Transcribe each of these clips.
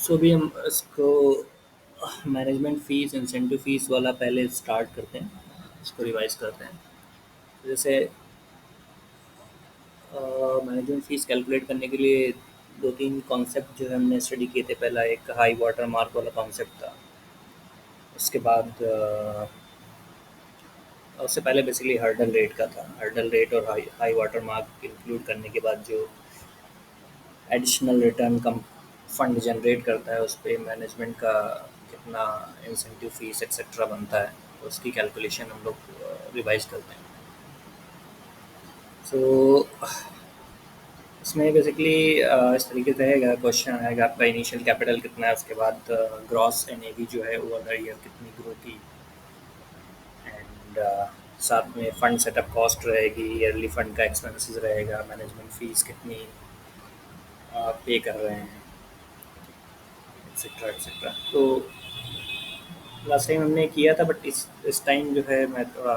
सो भी हम इसको मैनेजमेंट फ़ीस, इंसेंटिव फ़ीस वाला पहले स्टार्ट करते हैं, इसको रिवाइज़ करते हैं। जैसे मैनेजमेंट फ़ीस कैलकुलेट करने के लिए 2-3 कॉन्सेप्ट जो है हमने स्टडी किए थे। पहला एक हाई वाटर मार्क वाला कॉन्सेप्ट था। उसके बाद उससे पहले बेसिकली हर्डल रेट का था। हर्डल रेट और high high water mark include करने के बाद जो एडिशनल रिटर्न कम फंड जनरेट करता है, उस पे मैनेजमेंट का कितना इंसेंटिव फ़ीस एक्सेट्रा बनता है, उसकी कैलकुलेशन हम लोग रिवाइज़ करते हैं। सो इसमें बेसिकली इस तरीके से रहेगा। क्वेश्चन आएगा आपका इनिशियल कैपिटल कितना है, उसके बाद ग्रॉस एनएवी जो है ओवर द ईयर कितनी ग्रो की, एंड साथ में फंड सेटअप कॉस्ट रहेगी, ईयरली फंड का एक्सपेंसेस रहेगा, मैनेजमेंट फ़ीस कितनी पे कर रहे हैं, एक्सेट्रा एक्सेट्रा। तो लास्ट टाइम हमने किया था, बट इस टाइम जो है मैं थोड़ा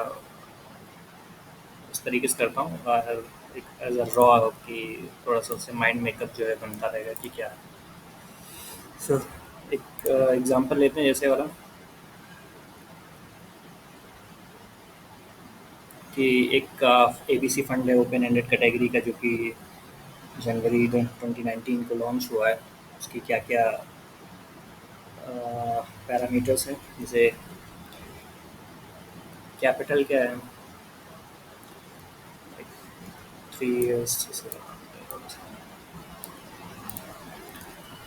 इस तरीके से करता हूँ, एक एज अ रॉ कि थोड़ा सा उससे माइंड मेकअप जो है बनता रहेगा कि क्या है। सो एक एग्जांपल लेते हैं जैसे वाला कि एक एबीसी फंड है ओपन एंडेड कैटेगरी का, जो कि जनवरी 2019 को लॉन्च हुआ है। उसकी क्या क्या पैरामीटर्स हैं, जैसे कैपिटल क्या है, 3 years.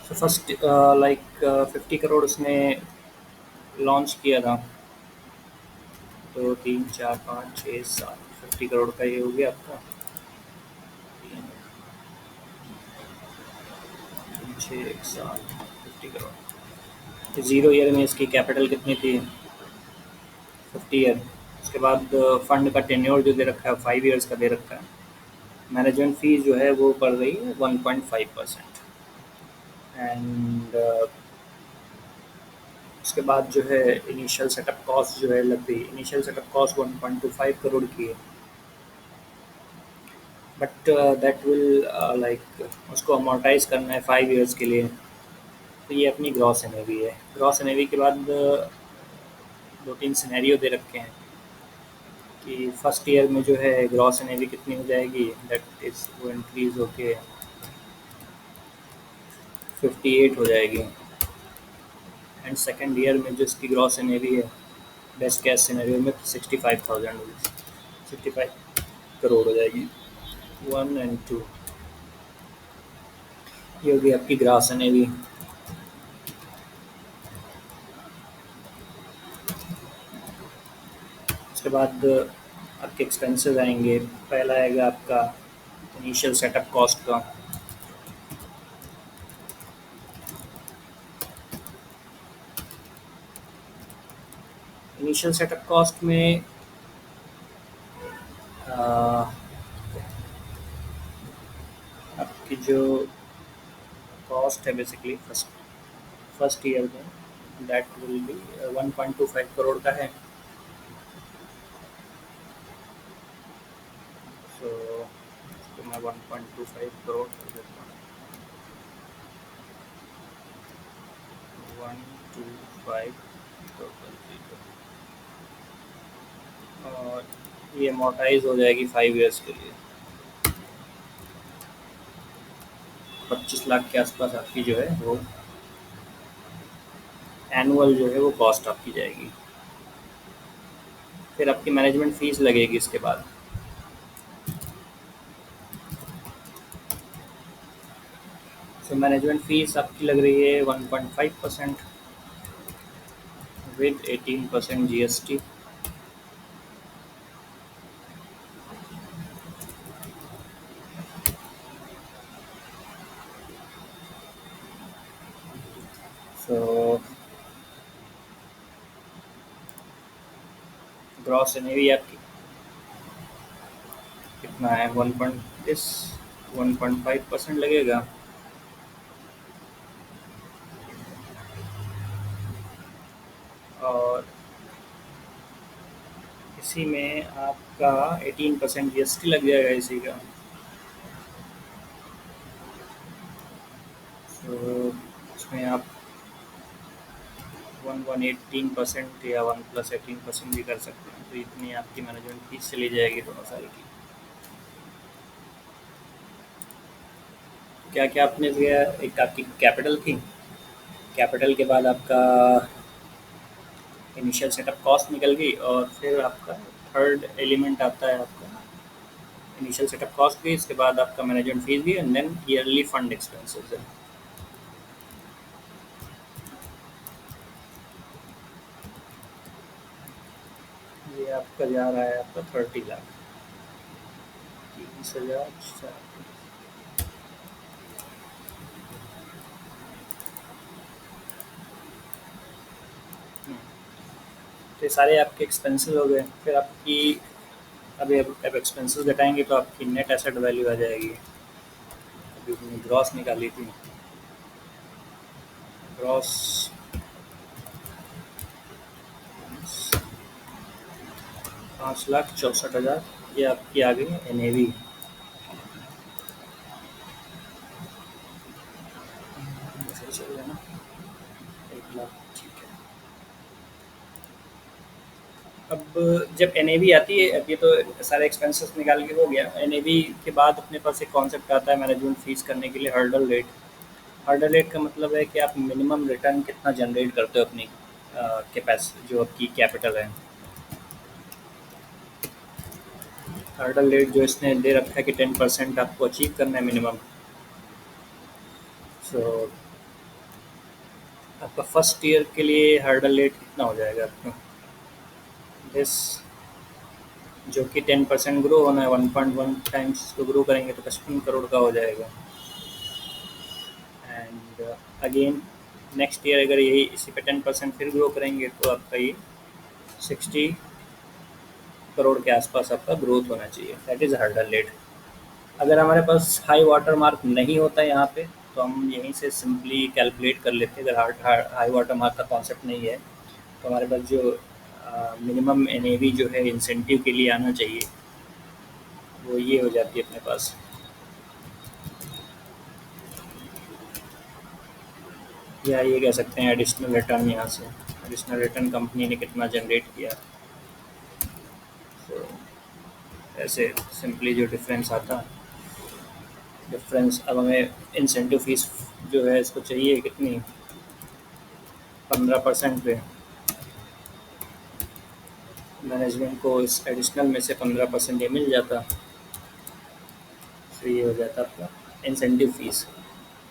So first like 50 crore उसने लॉन्च किया था। तो 3, 4, 5, 6, 7, 50 करोड़ का ये हो गया आपका। 3, 6, 7, 50 करोड़। तो 0 ईयर में इसकी कैपिटल कितनी थी? 50 ईयर। उसके बाद फंड का टेन्योर जो दे रखा है 5 ईयर्स का दे रखा है। मैनेजमेंट फीस जो है वो पड़ रही है 1.5%। एंड उसके बाद जो है इनिशियल सेटअप कॉस्ट जो है लग गई। इनिशियल सेटअप कॉस्ट 1.25 करोड़ की है, बट दैट विल लाइक उसको अमोर्टाइज करना है 5 ईयर्स के लिए। तो ये अपनी ग्रॉस एनएवी है। ग्रॉस एनएवी के बाद 2-3 सिनेरियो दे रखे हैं कि फर्स्ट ईयर में जो है ग्रॉस एनएवी कितनी हो जाएगी, दैट इज़ वो इंक्रीज होके 58 हो जाएगी। एंड सेकेंड ईयर में जो इसकी ग्रॉस एनएवी है बेस्ट केस सिनेरियो में 65,000 होगी, 65 करोड़ हो जाएगी। 1 एंड 2, ये होगी आपकी ग्रॉस एनएवी। उसके बाद आपके एक्सपेंसेस आएंगे। पहला आएगा आपका इनिशियल सेटअप कॉस्ट का। इनिशियल सेटअप कॉस्ट में अ, आपकी जो कॉस्ट है बेसिकली फर्स्ट फर्स्ट ईयर में, दैट विल बी 1.25 करोड़ का है। सो इसको मैं 1.25 करोड़ कर देता हूँ। 125 और ये अमोर्टाइज हो जाएगी 5 ईयर्स के लिए। 25 लाख के आसपास आपकी जो है वो एनुअल जो है वो कॉस्ट आपकी जाएगी। फिर आपकी मैनेजमेंट फीस लगेगी इसके बाद। सो मैनेजमेंट फीस आपकी लग रही है 1.5% with 18% GST. So gross NAV आपकी कितना है? 1.5% लगेगा। और इसी में आपका 18% जीएसटी लग जाएगा इसी का। सो उसमें आप 118% या 1+18% भी कर सकते हैं, तो इतनी आपकी मैनेजमेंट फीस चली जाएगी 2 साल की। क्या क्या आपने दिया, एक आपकी कैपिटल थी, कैपिटल के बाद आपका इनिशियल सेटअप कॉस्ट निकल गई, और फिर आपका थर्ड एलिमेंट आता है आपका इनिशियल सेटअप कॉस्ट भी, इसके बाद आपका मैनेजमेंट फीस भी, and then yearly fund expenses है। ये आपका जा रहा है आपका 30 लाख, 30,000। तो ये सारे आपके एक्सपेंसेस हो गए, फिर आपकी अभी अब एक्सपेंसेस घटाएंगे तो आपकी नेट एसेट वैल्यू आ जाएगी। अभी हमने ग्रॉस निकाली थी, ग्रॉस 5,64,000, ये आपकी आ गई एन ए वी। सही चल रहा है ना, 1 लाख, ठीक है। अब जब एन ए वी आती है, अब ये तो सारे एक्सपेंसेस निकाल के हो गया, एन ए वी के बाद अपने पास एक कॉन्सेप्ट आता है मैनेजमेंट फीस करने के लिए, हर्डल रेट। हर्डल रेट का मतलब है कि आप मिनिमम रिटर्न कितना जनरेट करते हो अपनी कैपेसिटी, जो आपकी कैपिटल है। हर्डल रेट जो इसने दे रखा है कि 10% आपको अचीव करना है मिनिमम। सो आपका फर्स्ट ईयर के लिए हर्डल रेट कितना हो जाएगा आपका, दिस, जो कि 10% ग्रो होना है, 1.1 टाइम्स इसको ग्रो करेंगे तो 55 करोड़ का हो जाएगा। एंड अगेन नेक्स्ट ईयर अगर यही इसी पे 10% फिर ग्रो करेंगे तो आपका ये 60 करोड़ के आसपास आपका ग्रोथ होना चाहिए, दैट इज़ हर्डल रेट। अगर हमारे पास हाई वाटर मार्क नहीं होता यहाँ पे, तो हम यहीं से सिंपली कैलकुलेट कर लेते हैं। अगर हाई वाटर मार्क का कॉन्सेप्ट नहीं है, तो हमारे पास जो मिनिमम एन ए वी जो है इंसेंटिव के लिए आना चाहिए, वो ये हो जाती है अपने पास, या ये कह सकते हैं एडिशनल रिटर्न। यहाँ से एडिशनल रिटर्न कंपनी ने कितना जनरेट किया, तो ऐसे सिंपली जो डिफरेंस आता, डिफरेंस अब हमें इंसेंटिव फीस जो है इसको चाहिए कितनी, 15% पे। मैनेजमेंट को इस एडिशनल में से 15% ये मिल जाता, तो ये हो जाता आपका इंसेंटिव फीस।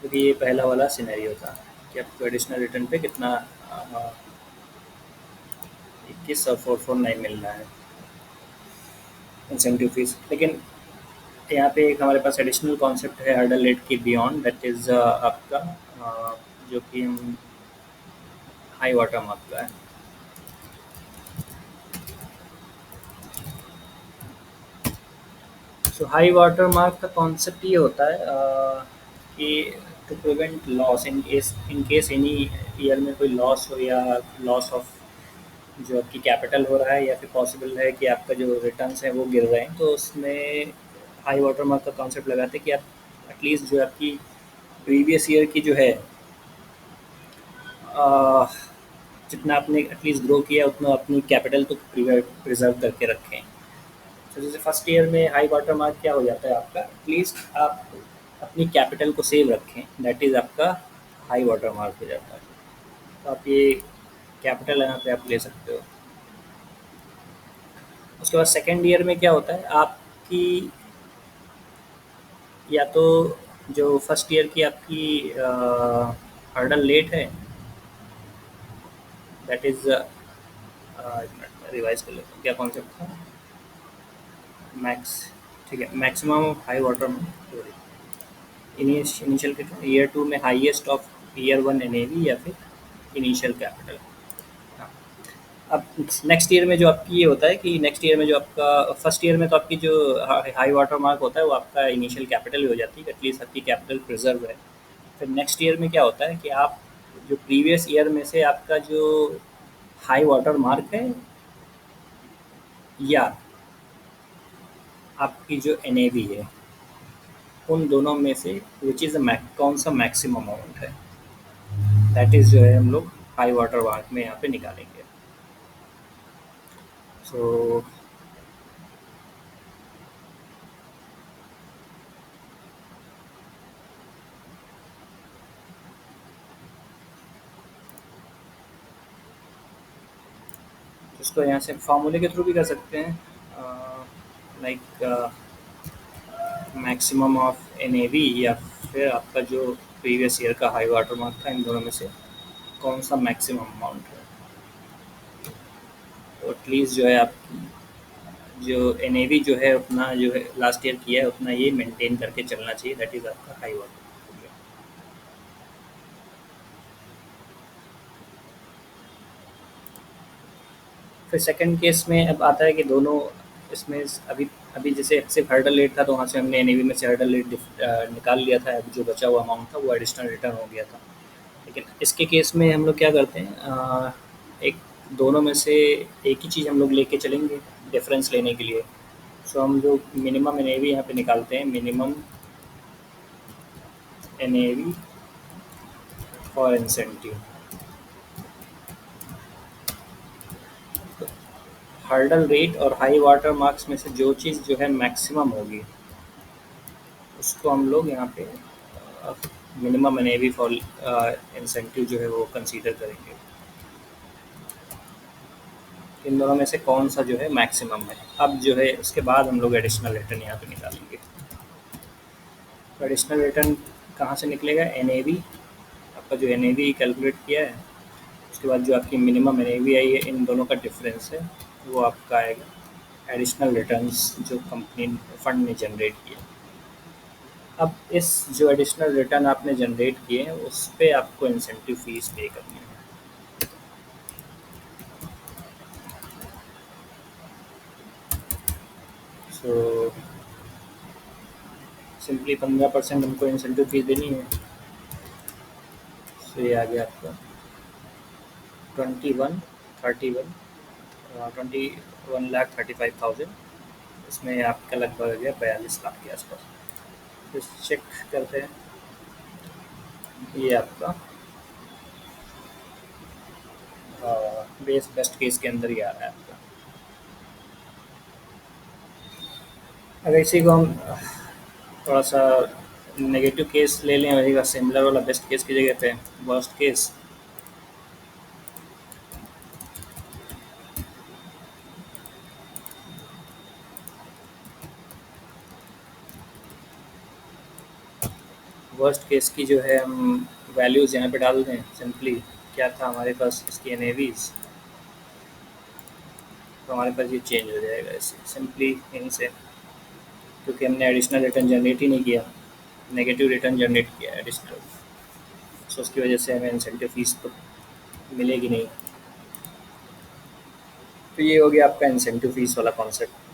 क्योंकि ये पहला वाला सिनेरियो था कि आपको एडिशनल रिटर्न पे कितना 21,449 मिल रहा है इंसेंटिव फीस। लेकिन यहाँ पे एक हमारे पास एडिशनल कॉन्सेप्ट है हर्डल रेट की बियॉन्ड, दैट इज़ आपका जो कि हाई वाटर मार्क का है। सो हाई वाटर मार्क का कॉन्सेप्ट ये होता है कि to prevent loss in case any year में कोई लॉस हो, या लॉस ऑफ जो आपकी कैपिटल हो रहा है, या फिर पॉसिबल है कि आपका जो रिटर्न्स हैं वो गिर रहे हैं, तो उसमें हाई वाटर मार्क का कॉन्सेप्ट लगाते हैं कि आप एटलीस्ट जो आपकी प्रीवियस ईयर की जो है अ, जितना आपने एटलीस्ट ग्रो किया उतना अपनी कैपिटल तो प्रिजर्व करके रखें। तो जैसे फर्स्ट ईयर में हाई वाटर मार्क क्या हो जाता है आपका, एटलीस्ट आप अपनी कैपिटल को सेव रखें, दैट इज़ आपका हाई वाटर मार्क हो जाता है। तो आप ये कैपिटल यहाँ पे आप ले सकते हो। उसके बाद सेकेंड ईयर में क्या होता है आपकी, या तो जो फर्स्ट ईयर की आपकी हर्डल रेट है, दैट इज़ रिवाइज कर लेते हैं क्या कॉन्सेप्ट था, मैक्स, ठीक है, maximum high water initial year two में highest of year one N A V, या फिर इनिशियल कैपिटल। हाँ। अब नेक्स्ट ईयर में जो आपकी ये होता है कि नेक्स्ट ईयर में जो आपका फर्स्ट ईयर में तो आपकी जो हाई वाटर मार्क होता है वो आपका इनिशियल कैपिटल ही हो जाती है, एटलीस्ट आपकी कैपिटल प्रिजर्व है। फिर नेक्स्ट ईयर में क्या होता है कि आप जो प्रीवियस ईयर में से आपका जो हाई वाटर मार्क है, या आपकी जो एन ए वी है, उन दोनों में से विच इज़ कौन सा मैक्सिमम अमाउंट है, दैट इज़ जो है हम लोग हाई वाटर मार्क में यहाँ पे निकालेंगे। सो इसको यहाँ से फार्मूले के थ्रू भी कर सकते हैं, लाइक मैक्सिमम ऑफ एन या फिर आपका जो प्रीवियस ईयर का हाई वाटर मार्क था, इन दोनों में से कौन सा मैक्सिमम अमाउंट है। तो एटलीस्ट जो है आप जो एन जो है उतना जो है लास्ट ईयर किया है उतना ये मेंटेन करके चलना चाहिए, दैट इज़ आपका हाई वाटर। फिर सेकंड केस में अब आता है कि दोनों इसमें अभी अभी जैसे सिर्फ हर्डल रेट था तो वहाँ से हमने एन में से हर्डल रेट निकाल लिया था, अभी जो बचा हुआ अमाउंट था वो एडिशनल रिटर्न हो गया था। लेकिन इसके केस में हम लोग क्या करते हैं, एक दोनों में से एक ही चीज़ हम लोग लेके चलेंगे डिफरेंस लेने के लिए। सो हम लोग मिनिमम एन यहाँ पे निकालते हैं, मिनिमम एन और इंसेंटिव। हर्डल रेट और हाई वाटर मार्क्स में से जो चीज़ जो है मैक्सिमम होगी उसको हम लोग यहाँ पे मिनिमम एन फॉर इंसेंटिव जो है वो कंसीडर करेंगे। इन दोनों में से कौन सा जो है मैक्सिमम है। अब जो है उसके बाद हम लोग एडिशनल रिटर्न यहाँ पे निकालेंगे। तो एडिशनल रिटर्न कहाँ से निकलेगा, एन आपका जो एन कैलकुलेट किया है उसके बाद जो आपकी मिनिमम एन आई है, इन दोनों का डिफरेंस है वो आपका आएगा एडिशनल रिटर्न्स जो कंपनी फंड ने जनरेट किया। अब इस जो एडिशनल रिटर्न आपने जनरेट किए हैं उस पे आपको इंसेंटिव फीस पे करनी है। सो सिंपली 15% हमको इंसेंटिव फीस देनी है। सो ये आ गया आपका 21 इसमें आपका लगभग आ गया 42 लाख के आसपास। तो चेक करते हैं, ये आपका बेस्ट केस के अंदर ही आ रहा है आपका। अगर इसी को हम थोड़ा सा नेगेटिव केस ले लें वही का सिमिलर वाला बेस्ट केस की जगह पे वर्स्ट केस, वर्स्ट केस की जो है हम वैल्यूज़ यहाँ पे डाल दें सिंपली। क्या था हमारे पास इसकी एन तो हमारे पास ये चेंज हो जाएगा इससे सिंपली यहीं से, क्योंकि हमने एडिशनल रिटर्न जनरेट ही नहीं किया, नेगेटिव रिटर्न जनरेट किया एडिशनल। सो उसकी वजह से हमें इंसेंटिव फीस तो मिलेगी नहीं। तो ये हो गया आपका इंसेंटिव फीस वाला कॉन्सेप्ट।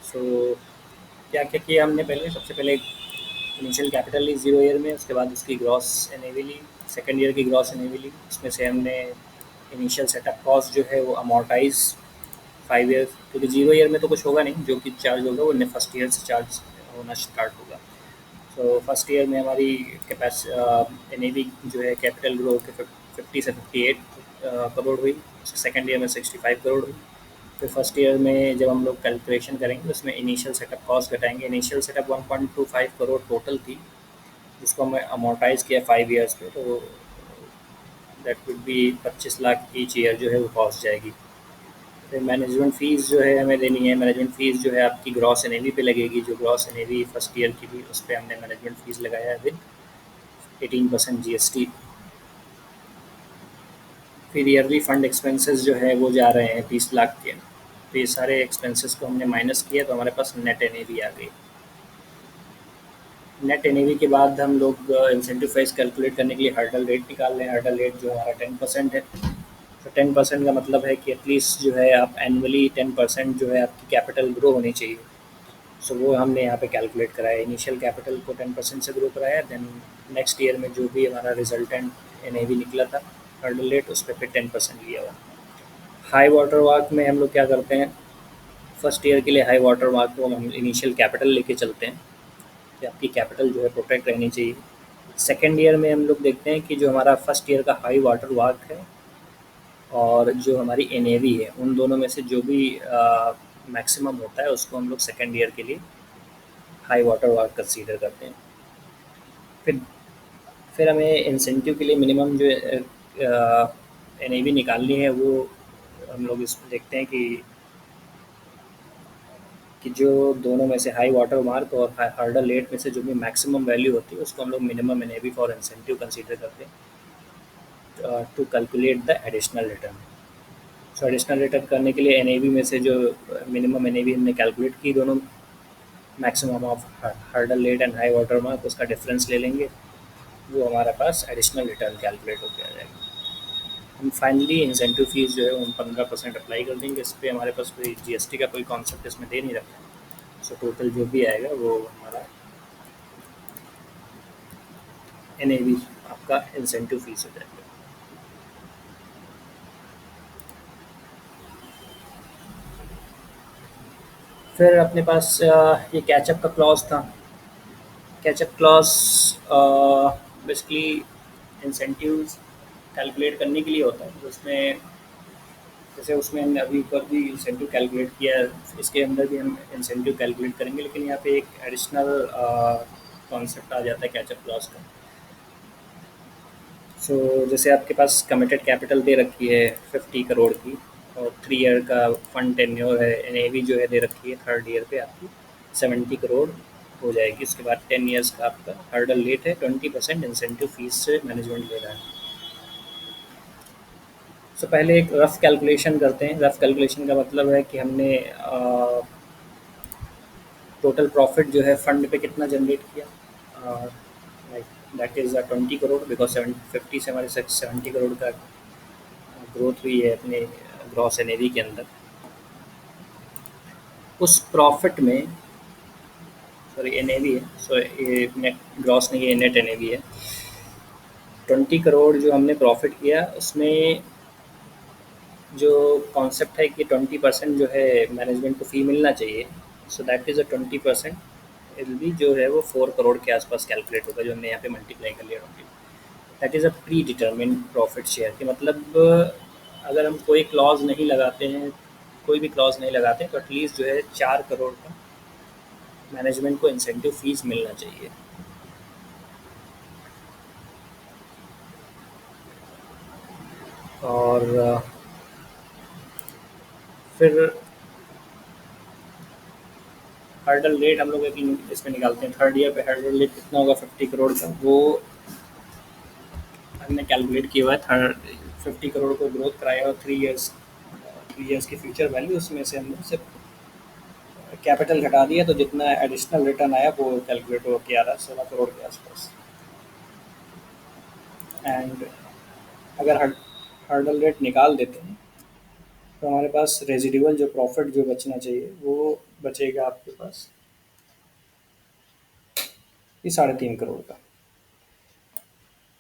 सो क्या क्या किया हमने, पहले सबसे पहले इनिशियल कैपिटल ली 0 ईयर में, उसके बाद उसकी ग्रॉस एन ली, सेकेंड ईयर की ग्रॉस एन ली, उसमें से हमने इनिशियल सेटअप कॉस्ट जो है वो अमोर्टाइज 5 ईयर, क्योंकि 0 ईयर में तो कुछ होगा नहीं, जो कि चार्ज होगा वो फर्स्ट ईयर से चार्ज होना स्टार्ट होगा। तो फर्स्ट ईयर में हमारी एन जो है कैपिटल ग्रो के 50 से 58 करोड़ हुई, सेकेंड ईयर में 65 करोड़ हुई। फिर फर्स्ट ईयर में जब हम लोग कैलकुलेशन करेंगे उसमें इनिशियल सेटअप कॉस्ट घटाएंगे, इनिशियल सेटअप 1.25 करोड़ टोटल थी जिसको हमें अमोर्टाइज किया 5 ईयर्स पे, तो that would be 25 lakh each year जो है वो कॉस्ट जाएगी। फिर मैनेजमेंट फ़ीस जो है हमें देनी है, मैनेजमेंट फ़ीस जो है आपकी ग्रॉस एन पे लगेगी, जो ग्रॉस एन फर्स्ट ईयर की थी उस पर हमने मैनेजमेंट फ़ीस लगाया है विद 18% जीएसटी। फिर ईयरली फंड एक्सपेंसेस जो है वो जा रहे हैं 30 लाख के। तो ये सारे एक्सपेंसेस को हमने माइनस किया तो हमारे पास नेट एन आ गई। नेट एन के बाद हम लोग इंसेंटिव प्राइस कैलकुलेट करने के लिए हर्डल रेट निकाल लें। हर्डल रेट जो हमारा 10% है, तो 10% का मतलब है कि एटलीस्ट जो है आप एनुअली 10% जो है आपकी कैपिटल ग्रो होनी चाहिए। सो वो हमने यहाँ पे कैलकुलेट कराया, इनिशियल कैपिटल को 10% से ग्रो कराया, देन नेक्स्ट ईयर में जो भी हमारा रिजल्टेंट एन निकला था हर्डल रेट उस पे फिर 10% लिया हुआ। हाई वाटर मार्क में हम लोग क्या करते हैं, फर्स्ट ईयर के लिए हाई वाटर मार्क को हम इनिशियल कैपिटल लेके चलते हैं कि आपकी कैपिटल जो है प्रोटेक्ट रहनी चाहिए। सेकेंड ईयर में हम लोग देखते हैं कि जो हमारा फर्स्ट ईयर का हाई वाटर मार्क है और जो हमारी एनएवी है, उन दोनों में से जो भी मैक्सिमम होता है उसको हम लोग सेकेंड ईयर के लिए हाई वाटर मार्क कंसीडर करते हैं। फिर फिर हमें इंसेंटिव के लिए मिनिमम जो एनएवी निकालनी है वो हम लोग इसमें देखते हैं कि जो दोनों में से हाई वाटर मार्क और हर्डल रेट में से जो भी मैक्सिमम वैल्यू होती है उसको हम लोग minimum NAV for incentive consider करते हैं to calculate the additional return. So additional return करने के लिए एनएवी में से जो मिनिमम एनएवी हमने कैलकुलेट की दोनों maximum of hurdle rate and high water mark, उसका डिफरेंस ले लेंगे, वो हमारे पास एडिशनल रिटर्न कैलकुलेट होकर आ जाएगा। हम फाइनली इंसेंटिव फीस जो है उन 15% अप्लाई कर देंगे। इस पर हमारे पास कोई जीएसटी का कोई कॉन्सेप्ट इसमें दे नहीं रखा है। सो टोटल जो भी आएगा वो हमारा एनएवी आपका इंसेंटिव फीस हो जाएगा। फिर अपने पास ये कैचअप का क्लॉज था। Catch up clause basically incentives calculate करने के लिए होता है, उसमें जैसे उसमें हमने अभी ऊपर भी इंसेंटिव कैलकुलेट किया है, इसके अंदर भी हम इंसेंटिव कैलकुलेट करेंगे, लेकिन यहाँ पे एक एडिशनल कॉन्सेप्ट आ जाता है कैचअप क्लॉज का। जैसे आपके पास कमिटेड कैपिटल दे रखी है 50 करोड़ की और 3 ईयर का फंड टेन्योर है, एनएवी जो है दे रखी है थर्ड ईयर पे आपकी 70 करोड़ हो जाएगी। उसके बाद 10 ईयर्स का आपका हर्डल रेट है, 20% इंसेंटिव फीस से मैनेजमेंट ले रहा है। पहले एक रफ कैलकुलेशन करते हैं। रफ कैलकुलेशन का मतलब है कि हमने टोटल प्रॉफिट जो है फंड पे कितना जनरेट किया, like that is 20 crore, because 50 से हमारे 70 करोड़ का ग्रोथ हुई है अपने ग्रॉस एनएवी के अंदर। उस प्रॉफिट में, सॉरी एनएवी है, सो ये नेट ग्रॉस नहीं है, नेट एनएवी है। 20 करोड़ जो हमने प्रॉफिट किया उसमें जो कॉन्सेप्ट है कि 20% जो है मैनेजमेंट को फ़ी मिलना चाहिए। So that is 20% L B जो है वो 4 करोड़ के आसपास कैलकुलेट होगा, जो हमने यहाँ पे मल्टीप्लाई कर लिया 20। That is pre determined profit share के मतलब अगर हम कोई क्लॉज नहीं लगाते हैं, कोई भी क्लॉज नहीं लगाते हैं, तो एटलीस्ट जो है 4 करोड़ का मैनेजमेंट को इंसेंटिव फीस मिलना चाहिए। और फिर हर्डल रेट हम लोग एक इसमें निकालते हैं। थर्ड ईयर पे हर्डल रेट कितना होगा 50 करोड़ का, वो हमने कैलकुलेट किया हुआ है। थर्ड 50 करोड़ को ग्रोथ कराया और 3 ईयर्स की फ्यूचर वैल्यू, उसमें से हमने सिर्फ कैपिटल घटा दिया, तो जितना एडिशनल रिटर्न आया वो कैलकुलेट हो के आ रहा है 16 करोड़ के आसपास। एंड अगर हर्डल रेट निकाल देते हैं तो हमारे पास रेजिडुअल जो प्रॉफिट जो बचना चाहिए वो बचेगा आपके पास ये 3.5 करोड़ का।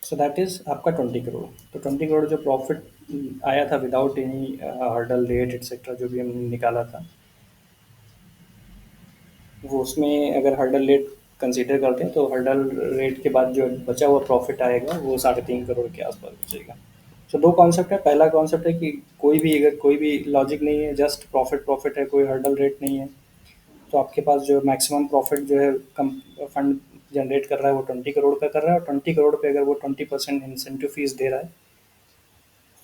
सो दैट इज़ आपका 20 करोड़। तो 20 करोड़ जो प्रॉफिट आया था without any hurdle rate etcetera जो भी हमने निकाला था, वो उसमें अगर हर्डल रेट कंसीडर करते हैं तो हर्डल रेट के बाद जो बचा हुआ प्रॉफिट आएगा वो 3.5 करोड़ के आसपास बचेगा। दो कॉन्सेप्ट है। पहला कॉन्सेप्ट है कि कोई भी लॉजिक नहीं है, जस्ट प्रॉफिट प्रॉफिट है, कोई हर्डल रेट नहीं है, तो आपके पास जो मैक्सिमम प्रॉफिट जो है कम फंड जनरेट कर रहा है वो 20 करोड़ का कर रहा है, और 20 करोड़ पे अगर वो 20% इंसेंटिव फीस दे रहा है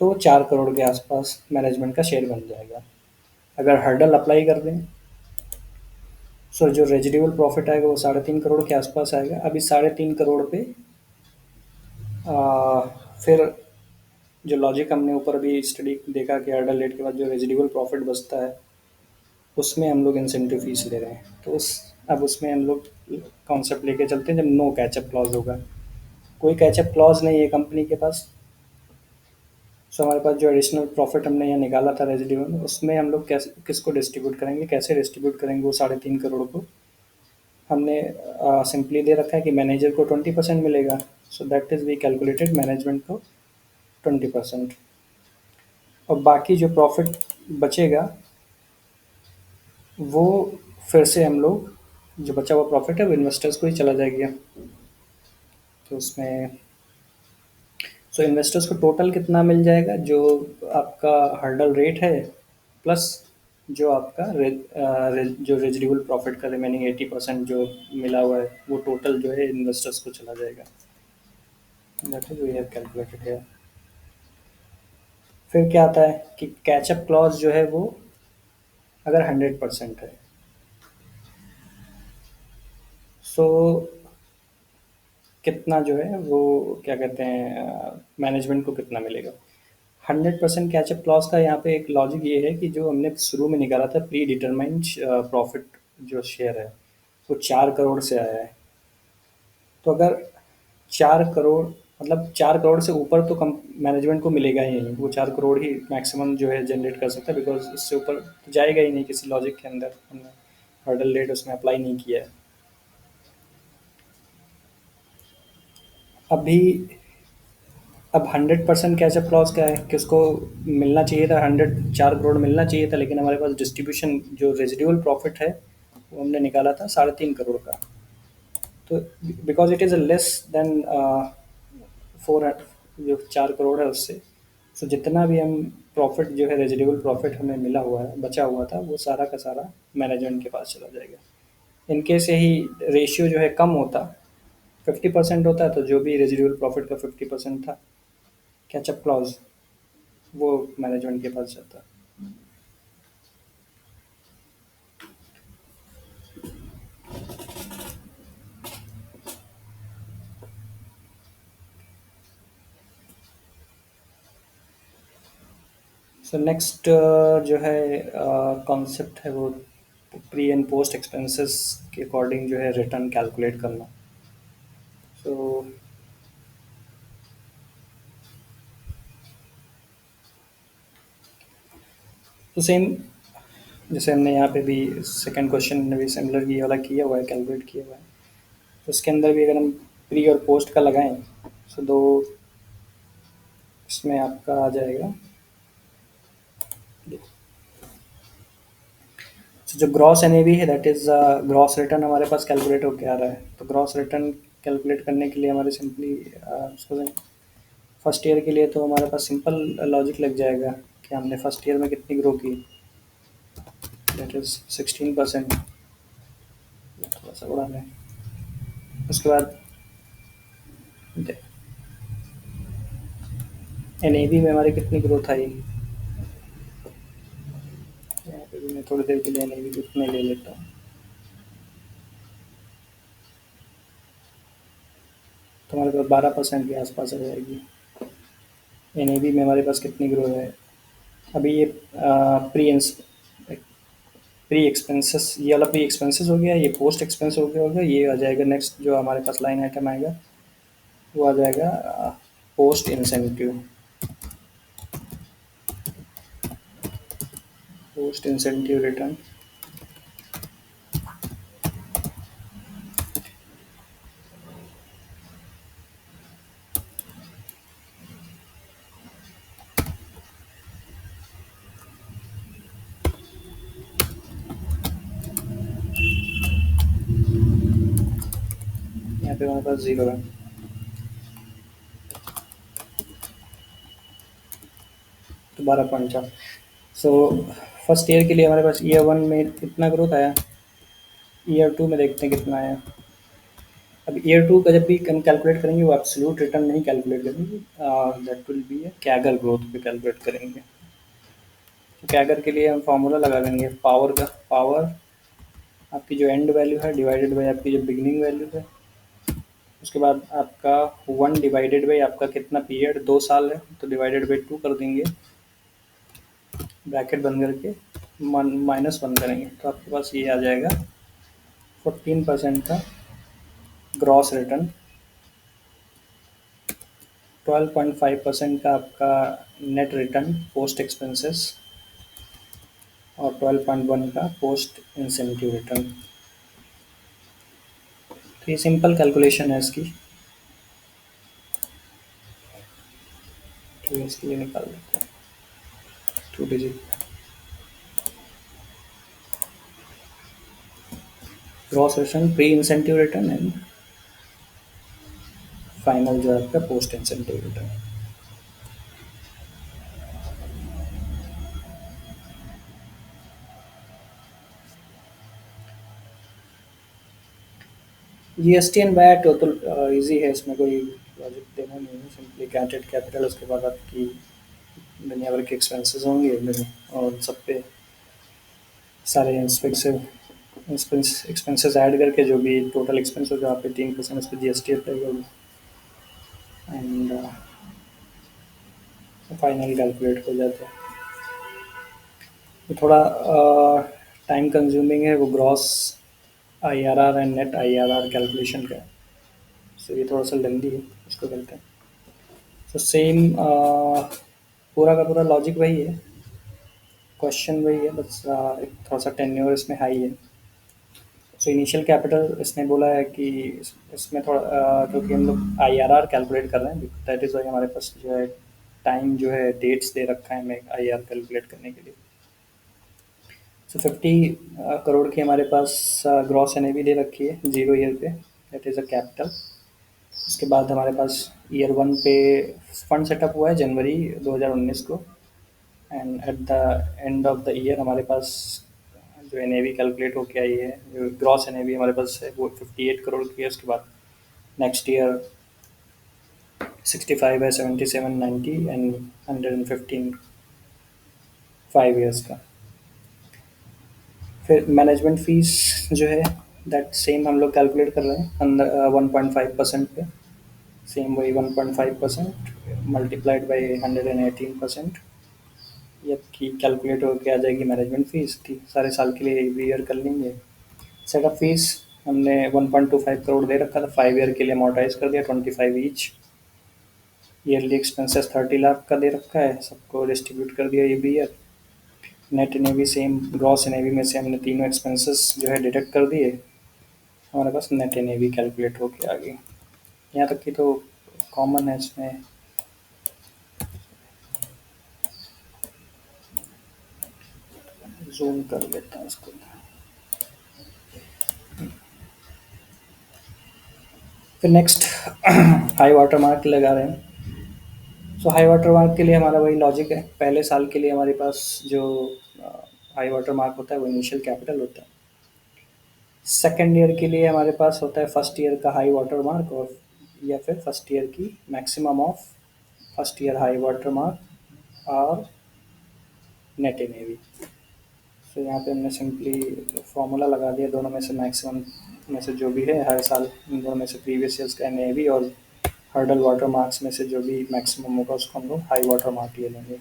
तो 4 करोड़ के आसपास मैनेजमेंट का शेयर बन जाएगा। अगर हर्डल अप्लाई कर दें, जो रेजिडुअल प्रॉफिट आएगा वो 3.5 करोड़ के आसपास आएगा। अभी 3.5 करोड़ पे आ, फिर जो लॉजिक हमने ऊपर भी स्टडी देखा कि हर्डल रेट के बाद जो रेजिडुअल प्रॉफिट बचता है उसमें हम लोग इंसेंटिव फीस ले रहे हैं, तो उस अब उसमें हम लोग कॉन्सेप्ट लेके चलते हैं जब नो कैचअप क्लॉज होगा। कोई कैचअप क्लॉज नहीं है कंपनी के पास। हमारे पास जो एडिशनल प्रॉफिट हमने यहाँ निकाला था रेजिडुअल में, उसमें हम लोग कैसे किसको डिस्ट्रीब्यूट करेंगे, कैसे डिस्ट्रीब्यूट करेंगे वो 3.5 करोड़ को। हमने सिंपली दे रखा है कि मैनेजर को 20% मिलेगा। So that is we calculated management को 20%। और बाकी जो प्रॉफिट बचेगा वो फिर से हम लोग, जो बचा हुआ प्रॉफिट है वो इन्वेस्टर्स को ही चला जाएगा। तो उसमें सो इन्वेस्टर्स को टोटल कितना मिल जाएगा, जो आपका हर्डल रेट है प्लस जो आपका जो रेजिडुअल प्रॉफिट का रिमेनिंग 80% जो मिला हुआ है वो टोटल जो है इन्वेस्टर्स को चला जाएगा। That is we have calculated here. फिर क्या आता है कि कैचअप क्लॉज जो है वो अगर 100% है, सो कितना जो है वो क्या कहते हैं मैनेजमेंट को कितना मिलेगा। 100% कैचअप क्लॉज का यहाँ पे एक लॉजिक ये है कि जो हमने शुरू में निकाला था प्री डिटरमाइंड प्रॉफिट जो शेयर है वो 4 करोड़ से आया है। तो अगर 4 करोड़, मतलब 4 करोड़ से ऊपर तो कम मैनेजमेंट को मिलेगा ही नहीं, वो 4 करोड़ ही मैक्सिमम जो है जनरेट कर सकता है, बिकॉज इससे ऊपर तो जाएगा ही नहीं किसी लॉजिक के अंदर। हमने हर्डल रेट उसमें अप्लाई नहीं किया है अभी। अब 100% कैचअप क्लॉज क्या है कि उसको मिलना चाहिए था 4 करोड़ मिलना चाहिए था, लेकिन हमारे पास डिस्ट्रीब्यूशन जो रेजिडुअल प्रॉफिट है वो हमने निकाला था 3.5 करोड़ का। तो because it is a less than 4, जो 4 करोड़ है उससे, सो जितना भी हम प्रॉफिट जो है रेजिडुअल प्रॉफिट हमें मिला हुआ है बचा हुआ था वो सारा का सारा मैनेजमेंट के पास चला जाएगा। इनके से ही रेशियो जो है कम होता, 50% होता, तो जो भी रेजिडुअल प्रॉफिट का 50% था कैचअप क्लॉज वो मैनेजमेंट के पास जाता। सो नेक्स्ट जो है कॉन्सेप्ट है वो प्री एंड पोस्ट एक्सपेंसेस के अकॉर्डिंग जो है रिटर्न कैलकुलेट करना। सो तो सेम जैसे हमने यहाँ पे भी सेकंड क्वेश्चन में भी सिमिलर ये वाला किया हुआ है, कैलकुलेट किया हुआ है। तो उसके अंदर भी अगर हम प्री और पोस्ट का लगाएं, सो दो इसमें आपका आ जाएगा। तो जो ग्रॉस एनएवी है दैट इज़ ग्रॉस रिटर्न हमारे पास कैलकुलेट होकर आ रहा है। तो ग्रॉस रिटर्न कैलकुलेट करने के लिए हमारे सिंपली उसको फर्स्ट ईयर के लिए तो हमारे पास सिंपल लॉजिक लग जाएगा कि हमने फर्स्ट ईयर में कितनी ग्रो की, दैट इज़ 16%। थोड़ा सा बढ़ा लें। उसके बाद एनएवी में हमारी कितनी ग्रोथ आई, यहाँ पे भी मैं थोड़ी देर के लिए एनएवी कितने ले लेता हूँ। तो हमारे पास 12% के आसपास आ जाएगी। एनएवी में हमारे पास कितनी ग्रोथ है अभी ये प्री प्री एक्सपेंसेस, ये वाला प्री एक्सपेंसेस हो गया, ये पोस्ट एक्सपेंस हो गया, ये आ जाएगा नेक्स्ट जो हमारे पास लाइन आइटम आएगा वो आ जाएगा post incentive. Post incentive return यहाँ पे हमारे पास जीरो है। तो 12.4। सो फर्स्ट ईयर के लिए हमारे पास ईयर वन में कितना ग्रोथ आया, ईयर टू में देखते हैं कितना आया। अब ईयर टू का जब भी हम कैलकुलेट करेंगे वो एब्सोल्यूट रिटर्न नहीं कैलकुलेट करेंगे, that will be CAGR growth पे कैलकुलेट करेंगे। तो कैगर के लिए हम फार्मूला लगा देंगे पावर का, पावर आपकी जो एंड वैल्यू है डिवाइडेड बाय आपकी जो बिगिनिंग वैल्यू है। उसके बाद आपका 1 डिवाइडेड बाई आपका कितना पीरियड 2 साल है तो डिवाइडेड बाई 2 कर देंगे, ब्रैकेट बंद करके -1 करेंगे तो आपके पास ये आ जाएगा 14% का ग्रॉस रिटर्न, 12.5% का आपका नेट रिटर्न पोस्ट एक्सपेंसेस और 12.1 का पोस्ट इंसेंटिव रिटर्न। तो ये सिंपल कैलकुलेशन है इसकी। 2 ईयर्स के लिए निकाल लेते हैं, 2 digit. Gross return, pre incentive return and final जो है आपका post incentive return. GST and VAT तो इजी है, इसमें कोई लॉजिक देना नहीं है, सिंपली कैटेड कैपिटल, उसके बाद आपकी दुनिया भर के एक्सपेंसेस होंगे और सब पे सारे एक्सपेंसेस ऐड करके जो भी टोटल एक्सपेंस होगा आप पे 3% उस पर जीएसटी अप्लाई होगी एंड फाइनल कैलकुलेट हो जाता है। ये थोड़ा टाइम कंज्यूमिंग है, वो gross IRR and net IRR calculation का है, सो ये थोड़ा सा लेंदी है, इसको करते हैं। तो सेम पूरा का पूरा लॉजिक वही है, क्वेश्चन वही है, बस एक थोड़ा सा टेन्योर इसमें हाई है। सो इनिशियल कैपिटल इसने बोला है कि इसमें थोड़ा क्योंकि हम लोग आईआरआर कैलकुलेट कर रहे हैं, दैट इज़ वाई हमारे पास जो है टाइम जो है डेट्स दे रखा है हमें आईआर कैलकुलेट करने के लिए। सो 50 करोड़ की हमारे पास ग्रॉस एनएवी दे रखी है 0 ईयर पे, दैट इज़ अ कैपिटल। उसके बाद हमारे पास ईयर 1 पे फंड सेटअप हुआ है जनवरी 2019 को, and eight the end of the year हमारे पास जो एनएवी कैलकुलेट होके आई है, जो ग्रॉस एनएवी हमारे पास है वो 58 करोड़ की है। उसके बाद नेक्स्ट ईयर 65 है, 77, 90 एंड 115 5 ईयर्स का। फिर मैनेजमेंट फीस जो है दैट सेम हम लोग कैलकुलेट कर रहे हैं अंदर 1.5% पे, सेम वही 1.5% मल्टीप्लाइड बाई 118%, ये की कैलकुलेट होकर आ जाएगी मैनेजमेंट फीस। सारे साल के लिए एवरी ईयर कर लेंगे। सेटअप फीस हमने 1.25 करोड़ दे रखा था, 5 ईयर के लिए अमोर्टाइज कर दिया 25 ईच। ईयरली एक्सपेंसेस 30 लाख का दे रखा है, सबको डिस्ट्रीब्यूट कर दिया every year. Net NAV same gross NAV में से हमने तीनों एक्सपेंसेस जो है डिडक्ट कर दिए, हमारे पास नेट एनएवी कैलकुलेट होके आ गई। यहाँ तक की तो कॉमन है, इसमें जूम कर लेता हूँ इसको। फिर नेक्स्ट हाई वाटर मार्क लगा रहे हैं। सो हाई वाटर मार्क के लिए हमारा वही लॉजिक है, पहले साल के लिए हमारे पास जो हाई वाटर मार्क होता है वो इनिशियल कैपिटल होता है। सेकेंड ईयर के लिए हमारे पास होता है फर्स्ट ईयर का हाई वाटर मार्क, और या फिर फर्स्ट ईयर की maximum of first year high water mark और नेट एनएवी। सो यहाँ पे हमने सिंपली फॉर्मूला लगा दिया, दोनों में से मैक्सिमम में से जो भी है हर साल, इन दोनों में से प्रीवियस ईयर्स का एनएवी और हर्डल वाटर मार्क्स में से जो भी मैक्सिमम होगा उसको हम लोग हाई वाटर मार्क ले लेंगे।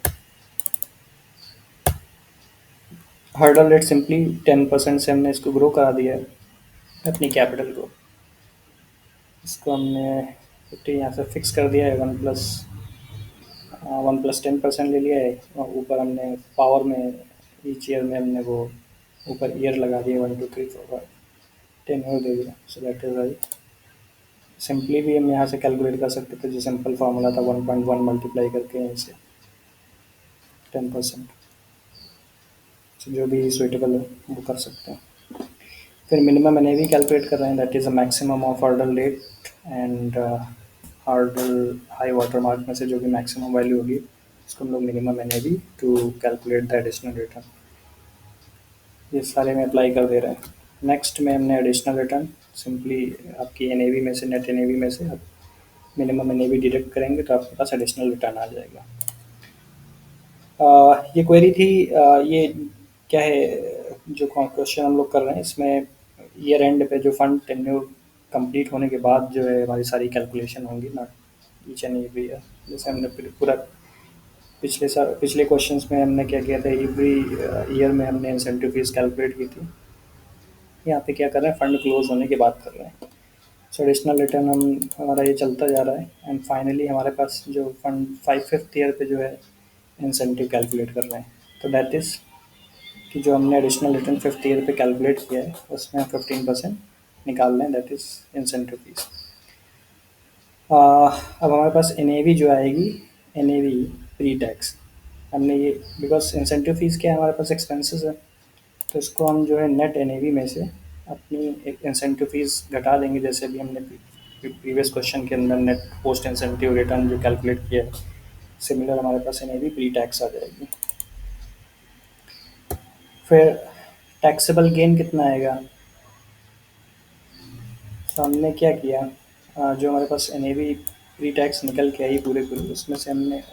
हर्डल रेट सिंपली 10% से हमने इसको ग्रो करा दिया है अपनी कैपिटल को। इसको हमने 50 यहाँ से फिक्स कर दिया है, 1+10% ले लिया है, और ऊपर हमने पावर में ईच ईयर में हमने वो ऊपर ईयर लगा दिए 1 2 3 4 5 10 और दे दिया। So that is why simply भी हम यहाँ से कैलकुलेट कर सकते थे, जो सिंपल फार्मूला था 1.1 मल्टीप्लाई करके यहीं से 10%, जो भी सुइटेबल है वो कर सकते हैं। फिर मिनिमम मैंने भी कैलकुलेट कर रहे हैं, that is a maximum of hurdle rate and hurdle high water mark में से जो भी मैक्सिमम वैल्यू होगी उसको हम लोग minimum N A to calculate the additional return, ये सारे में अप्लाई कर दे रहे हैं। नेक्स्ट में हमने एडिशनल रिटर्न सिंपली आपकी एन में से नेट एन में से आप मिनिमम एन डिडक्ट करेंगे तो आपके पास एडिशनल रिटर्न आ जाएगा। ये क्वेरी थी, ये क्या है जो क्वेश्चन हम लोग कर रहे हैं इसमें, ईयर एंड पे जो फंड टेन्योर कंप्लीट होने के बाद जो है हमारी सारी कैलकुलेशन होंगी ना ईच एंड एवरी ईयर। जैसे हमने पूरा पिछले क्वेश्चंस में हमने क्या किया था, एवरी ईयर में हमने इंसेंटिव फीस कैलकुलेट की थी। यहाँ पे क्या कर रहे हैं, फंड क्लोज होने के बाद कर रहे हैं। सो एडिशनल रिटर्न हम हमारा ये चलता जा रहा है एंड फाइनली हमारे पास जो फंड 5th ईयर पे जो है इंसेंटिव कैलकुलेट कर रहे हैं। तो दैट इज़ कि जो हमने एडिशनल रिटर्न 5th ईयर पे कैलकुलेट किया है उसमें हम 15% निकाल लें, दैट इज़ इंसेंटिव फीस। अब हमारे पास एन जो आएगी, एन प्री टैक्स। हमने ये बिकॉज इंसेंटिव फीस क्या है, हमारे पास एक्सपेंसेस है, तो इसको हम जो है नेट एनएवी में से अपनी एक इंसेंटिव फीस घटा देंगे, जैसे अभी हमने प्रीवियस क्वेश्चन के अंदर नेट पोस्ट इंसेंटिव रिटर्न जो कैलकुलेट किया है, सिमिलर हमारे पास एनएवी प्री टैक्स आ जाएगी। फिर टैक्सेबल गेन कितना आएगा, तो हमने क्या किया, जो हमारे पास एनएवी प्री टैक्स निकल के आई पूरे पूरे, उसमें से हमने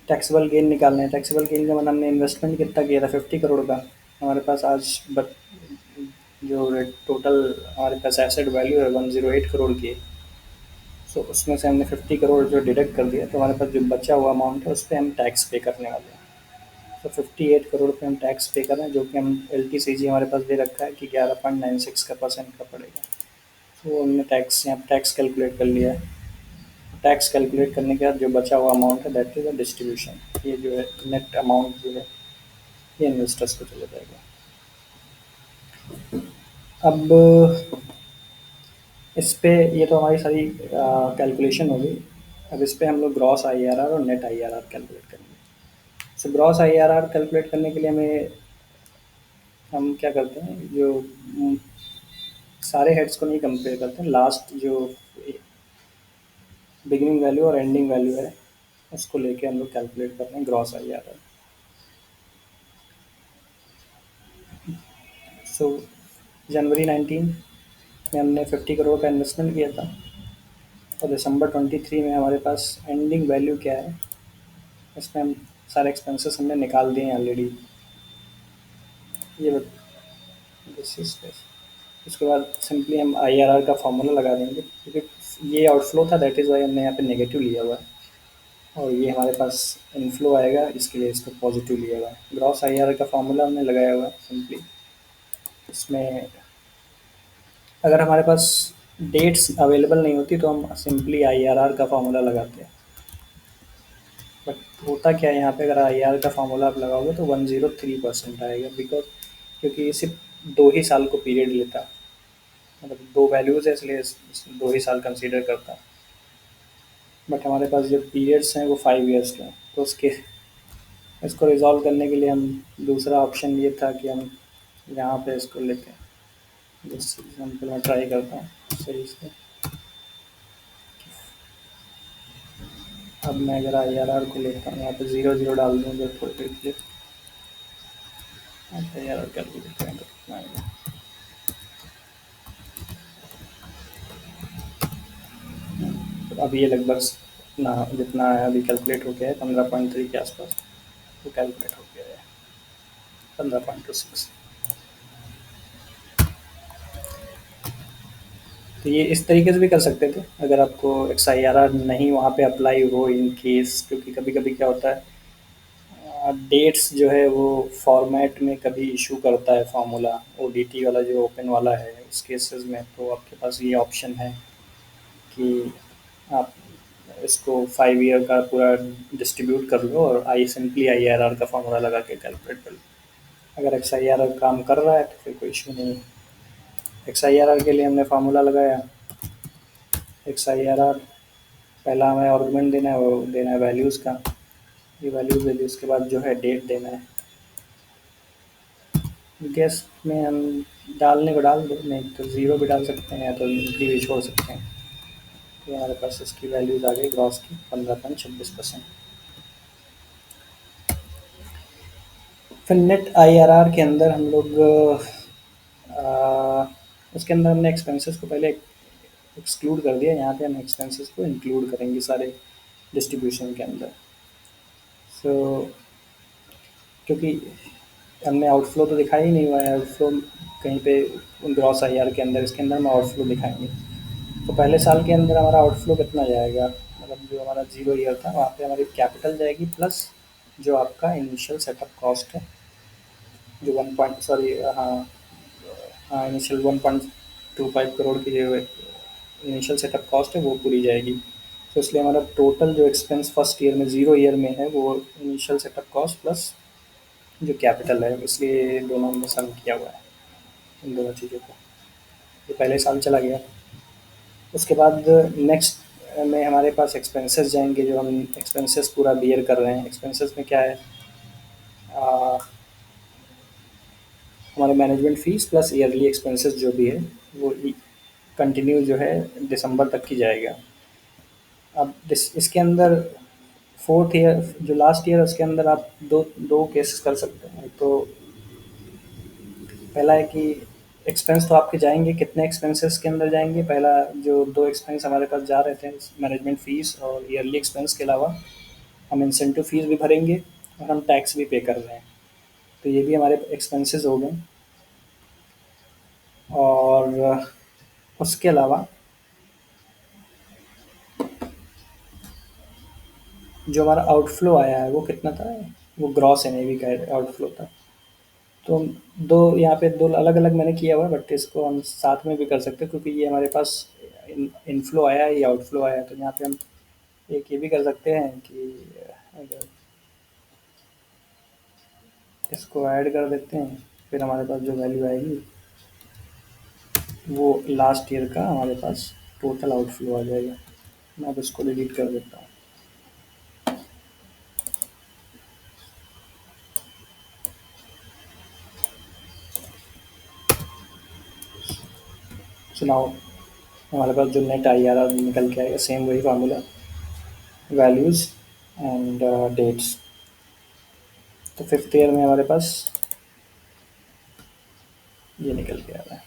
टैक्सेबल गेन निकालना है। टैक्सेबल गेन का मतलब हमने इन्वेस्टमेंट कितना किया था, 50 करोड़ का। हमारे पास आज जो टोटल हमारे पास एसेट वैल्यू है 108 करोड़ की, सो उसमें से हमने 50 करोड़ जो डिडक्ट कर दिया, तो हमारे पास जो बचा हुआ अमाउंट है उस पर हम टैक्स पे करने वाले हैं। तो 58 करोड़ पे हम टैक्स पे कर रहे हैं, जो कि हम एल टी सी जी हमारे पास दे रखा है कि 11.96 का परसेंट का पड़ेगा। तो हमने टैक्स यहाँ टैक्स कैलकुलेट कर लिया है। टैक्स कैलकुलेट करने के बाद जो बचा हुआ अमाउंट है दैट इज अ डिस्ट्रीब्यूशन, ये जो है नेट अमाउंट जो है ये इन्वेस्टर्स को चला जाएगा। अब इस पे ये तो हमारी सारी कैलकुलेशन होगी। अब इस पे हम लोग ग्रॉस आईआरआर और नेट आईआरआर कैलकुलेट करेंगे। सो ग्रॉस आईआरआर कैलकुलेट करने के लिए हमें हम क्या करते हैं, जो सारे हेड्स को नहीं कंपेयर करते हैं, लास्ट जो बिगिनिंग वैल्यू और एंडिंग वैल्यू है उसको लेके हम लोग कैलकुलेट करते हैं ग्रॉस आईआरआर। सो जनवरी 19 में हमने 50 करोड़ का इन्वेस्टमेंट किया था, और दिसंबर 23 में हमारे पास एंडिंग वैल्यू क्या है, इसमें हम सारे एक्सपेंसेस हमने निकाल दिए हैं ऑलरेडी। ये दिस इज दिस। उसके बाद सिंपली हम आईआरआर का फॉर्मूला लगा देंगे, क्योंकि ये आउटफ्लो था दैट इज़ वाई हमने यहाँ पे नेगेटिव लिया हुआ है, और ये हमारे पास इनफ्लो आएगा इसके लिए इसको पॉजिटिव लिया हुआ है। ग्रॉस आईआरआर का फॉर्मूला हमने लगाया हुआ है सिंपली। इसमें अगर हमारे पास डेट्स अवेलेबल नहीं होती तो हम सिंपली आईआरआर का फॉर्मूला लगाते हैं। बट होता क्या है यहाँ पे, अगर आईआरआर का फॉर्मूला आप लगाओगे तो 103% आएगा, बिकॉज क्योंकि ये सिर्फ 2 ही साल को पीरियड लेता है, मतलब 2 वैल्यूज़ है इसलिए 2 ही साल कंसीडर करता है। बट हमारे पास जो पीरियड्स हैं वो 5 ईयर्स के हैं, तो उसके इसको रिजॉल्व करने के लिए हम दूसरा ऑप्शन ये था कि हम यहाँ पे इसको लेके जिस एग्जाम्पल में ट्राई करता हूँ सही से। अब मैं अगर आईआरआर को लेता हूँ, यहाँ पे 0 0 डाल दूँ जब थोड़ी देर के लिए, आईआरआर कैलकुलेट करें तो कितना आएगा। तो अब ये लगभग ना जितना है अभी कैलकुलेट हो गया है 15.3 के आसपास, तो कैलकुलेट हो गया है 15.26। तो ये इस तरीके से भी कर सकते थे अगर आपको एक्स आई आर आर नहीं वहाँ पे अप्लाई हो इन केस, क्योंकि कभी कभी क्या होता है, डेट्स जो है वो फॉर्मेट में कभी इशू करता है फार्मूला, ओडीटी वाला जो ओपन वाला है उस केसेस में, तो आपके पास ये ऑप्शन है कि आप इसको 5 ईयर का पूरा डिस्ट्रीब्यूट कर लो और I simply I R R का फार्मूला लगा के कैलकुलेट कर लो। अगर एक्स आई आर आर काम कर रहा है तो फिर कोई इशू नहीं है। एक्स आई आर आर के लिए हमने फार्मूला लगाया, एक्स आई आर आर पहला हमें आर्गुमेंट देना है, वो देना है वैल्यूज़ का, ये वैल्यूज़ दे दी, उसके बाद जो है डेट देना है। गैस में हम डालने को डाल दो, नहीं तो ज़ीरो भी डाल सकते हैं या तो इनकी भी छोड़ सकते हैं। तो हमारे पास इसकी वैल्यूज़ आ गई ग्रॉस की 15.26%। फिर नेट आईआरआर के अंदर हम लोग उसके अंदर हमने एक्सपेंसेस को पहले एक्सक्लूड कर दिया, यहाँ पे हम एक्सपेंसेस को इंक्लूड करेंगे सारे डिस्ट्रीब्यूशन के अंदर। सो क्योंकि हमने आउटफ्लो तो दिखाया ही नहीं हुआ है, आउटफ्लो कहीं पे ग्रॉस आईआर के अंदर, इसके अंदर हम आउटफ्लो दिखाएंगे। तो पहले साल के अंदर हमारा आउटफ्लो कितना जाएगा, मतलब जो हमारा 0 ईयर था वहाँ पे हमारी कैपिटल जाएगी प्लस जो आपका इनिशियल सेटअप कॉस्ट है, जो वन पॉइंट सॉरी हाँ हाँ इनिशियल 1.25 करोड़ की जो इनिशियल सेटअप कॉस्ट है वो पूरी जाएगी। तो इसलिए हमारा टोटल जो एक्सपेंस फर्स्ट ईयर में 0 ईयर में है वो इनिशियल सेटअप कॉस्ट प्लस जो कैपिटल है, इसलिए दोनों में सम किया हुआ है इन दोनों चीज़ों को। ये पहले साल चला गया। उसके बाद नेक्स्ट में हमारे पास एक्सपेंसेस जाएंगे, जो हम एक्सपेंसेस पूरा बियर कर रहे हैं। एक्सपेंसेस में क्या है, आ, हमारे management fees plus yearly expenses जो भी है वो कंटिन्यू जो है दिसंबर तक की जाएगा। अब इसके अंदर फोर्थ ईयर जो लास्ट ईयर है उसके अंदर आप दो दो केसेस कर सकते हैं। तो पहला है कि एक्सपेंस तो आपके जाएंगे, कितने एक्सपेंसेस के अंदर जाएंगे, पहला जो दो एक्सपेंस हमारे पास जा रहे थे मैनेजमेंट फ़ीस और ईयरली एक्सपेंस के अलावा हम इंसेंटिव फ़ीस भी भरेंगे और हम टैक्स भी पे कर रहे हैं। तो ये भी हमारे एक्सपेंसेस हो गए। और उसके अलावा जो हमारा आउटफ्लो आया है वो कितना था, वो ग्रॉस एनएवी का आउटफ्लो था। तो दो यहाँ पे दो अलग अलग मैंने किया हुआ है, बट इसको हम साथ में भी कर सकते हैं क्योंकि ये हमारे पास इनफ्लो आया है, ये आउटफ्लो आया है। तो यहाँ पे हम एक ये भी कर सकते हैं कि अगर इसको ऐड कर देते हैं, फिर हमारे पास जो वैल्यू आएगी वो लास्ट ईयर का हमारे पास टोटल आउटफ्लो आ जाएगा। मैं अब इसको डिलीट कर देता हूँ। सुनाओ, हमारे पास जो नेट आई आर आर निकल के आएगा सेम वही फार्मूला, वैल्यूज़ एंड डेट्स। तो फिफ्थ ईयर में हमारे पास ये निकल के आ रहा है।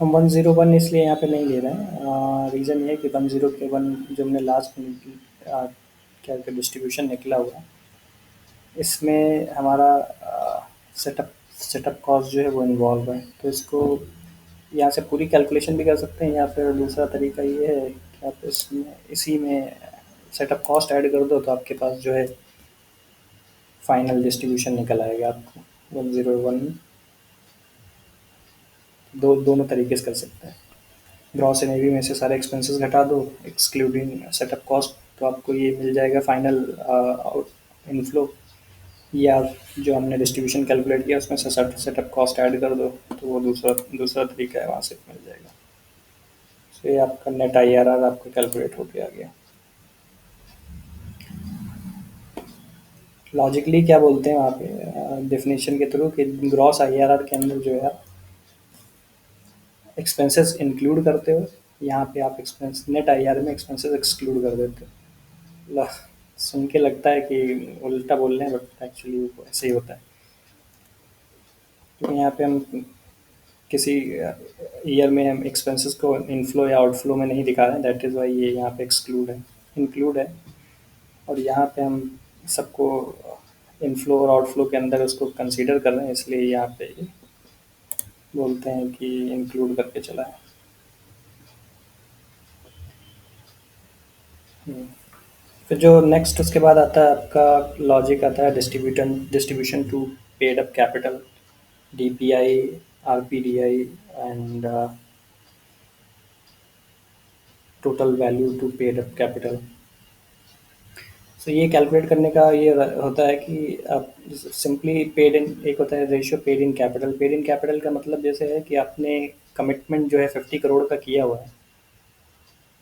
हम 101 इसलिए यहाँ पे नहीं ले रहे हैं, रीज़न ये है कि 101 जो हमने लास्ट में क्या क्या डिस्ट्रीब्यूशन निकला हुआ, इसमें हमारा सेटअप सेटअप कॉस्ट जो है वो इन्वॉल्व है। तो इसको यहाँ से पूरी कैलकुलेशन भी कर सकते हैं, या फिर दूसरा तरीका ये है कि आप इसमें इसी में सेटअप कॉस्ट ऐड कर दो तो आपके पास जो है फाइनल डिस्ट्रीब्यूशन निकल आएगा आपको 101। दोनों तरीके से कर सकते हैं। ग्रॉस एनएवी में से सारे एक्सपेंसेस घटा दो एक्सक्लूडिंग सेटअप कॉस्ट, तो आपको ये मिल जाएगा फाइनल इनफ्लो। या जो हमने डिस्ट्रीब्यूशन कैलकुलेट किया उसमें से सेटअप कॉस्ट ऐड कर दो, तो वो दूसरा दूसरा तरीका है, वहाँ से मिल जाएगा। तो ये आपका नेट आई आर आर आपका कैलकुलेट होके आ गया। लॉजिकली क्या बोलते हैं वहाँ पे डेफिनेशन के थ्रू कि ग्रॉस आई आर आर के अंदर जो है आप एक्सपेंसेस इंक्लूड करते हो, यहाँ पे आप एक्सपेंस नेट आई आर में एक्सपेंसेस एक्सक्लूड कर देते हो। सुन के लगता है कि उल्टा बोल रहे हैं, बट एक्चुअली वो ऐसे ही होता है। तो यहाँ पे हम किसी ईयर में हम एक्सपेंसेस को इनफ्लो या आउटफ्लो में नहीं दिखा रहे हैं, दैट इज़ वाई ये यहाँ पे एक्सक्लूड है, इंक्लूड है। और यहाँ पे हम सबको इनफ्लो और आउटफ्लो के अंदर उसको कंसीडर कर रहे हैं, इसलिए यहाँ पे बोलते हैं कि इंक्लूड करके चला है। फिर जो नेक्स्ट उसके बाद आता है आपका लॉजिक आता है distribution to paid up capital, DPI, RPDI and total value to paid up capital. So ये कैलकुलेट करने का ये होता है कि आप सिंपली पेड इन, एक होता है ratio paid in capital. Paid in capital का मतलब जैसे है कि आपने कमिटमेंट जो है 50 करोड़ का किया हुआ है,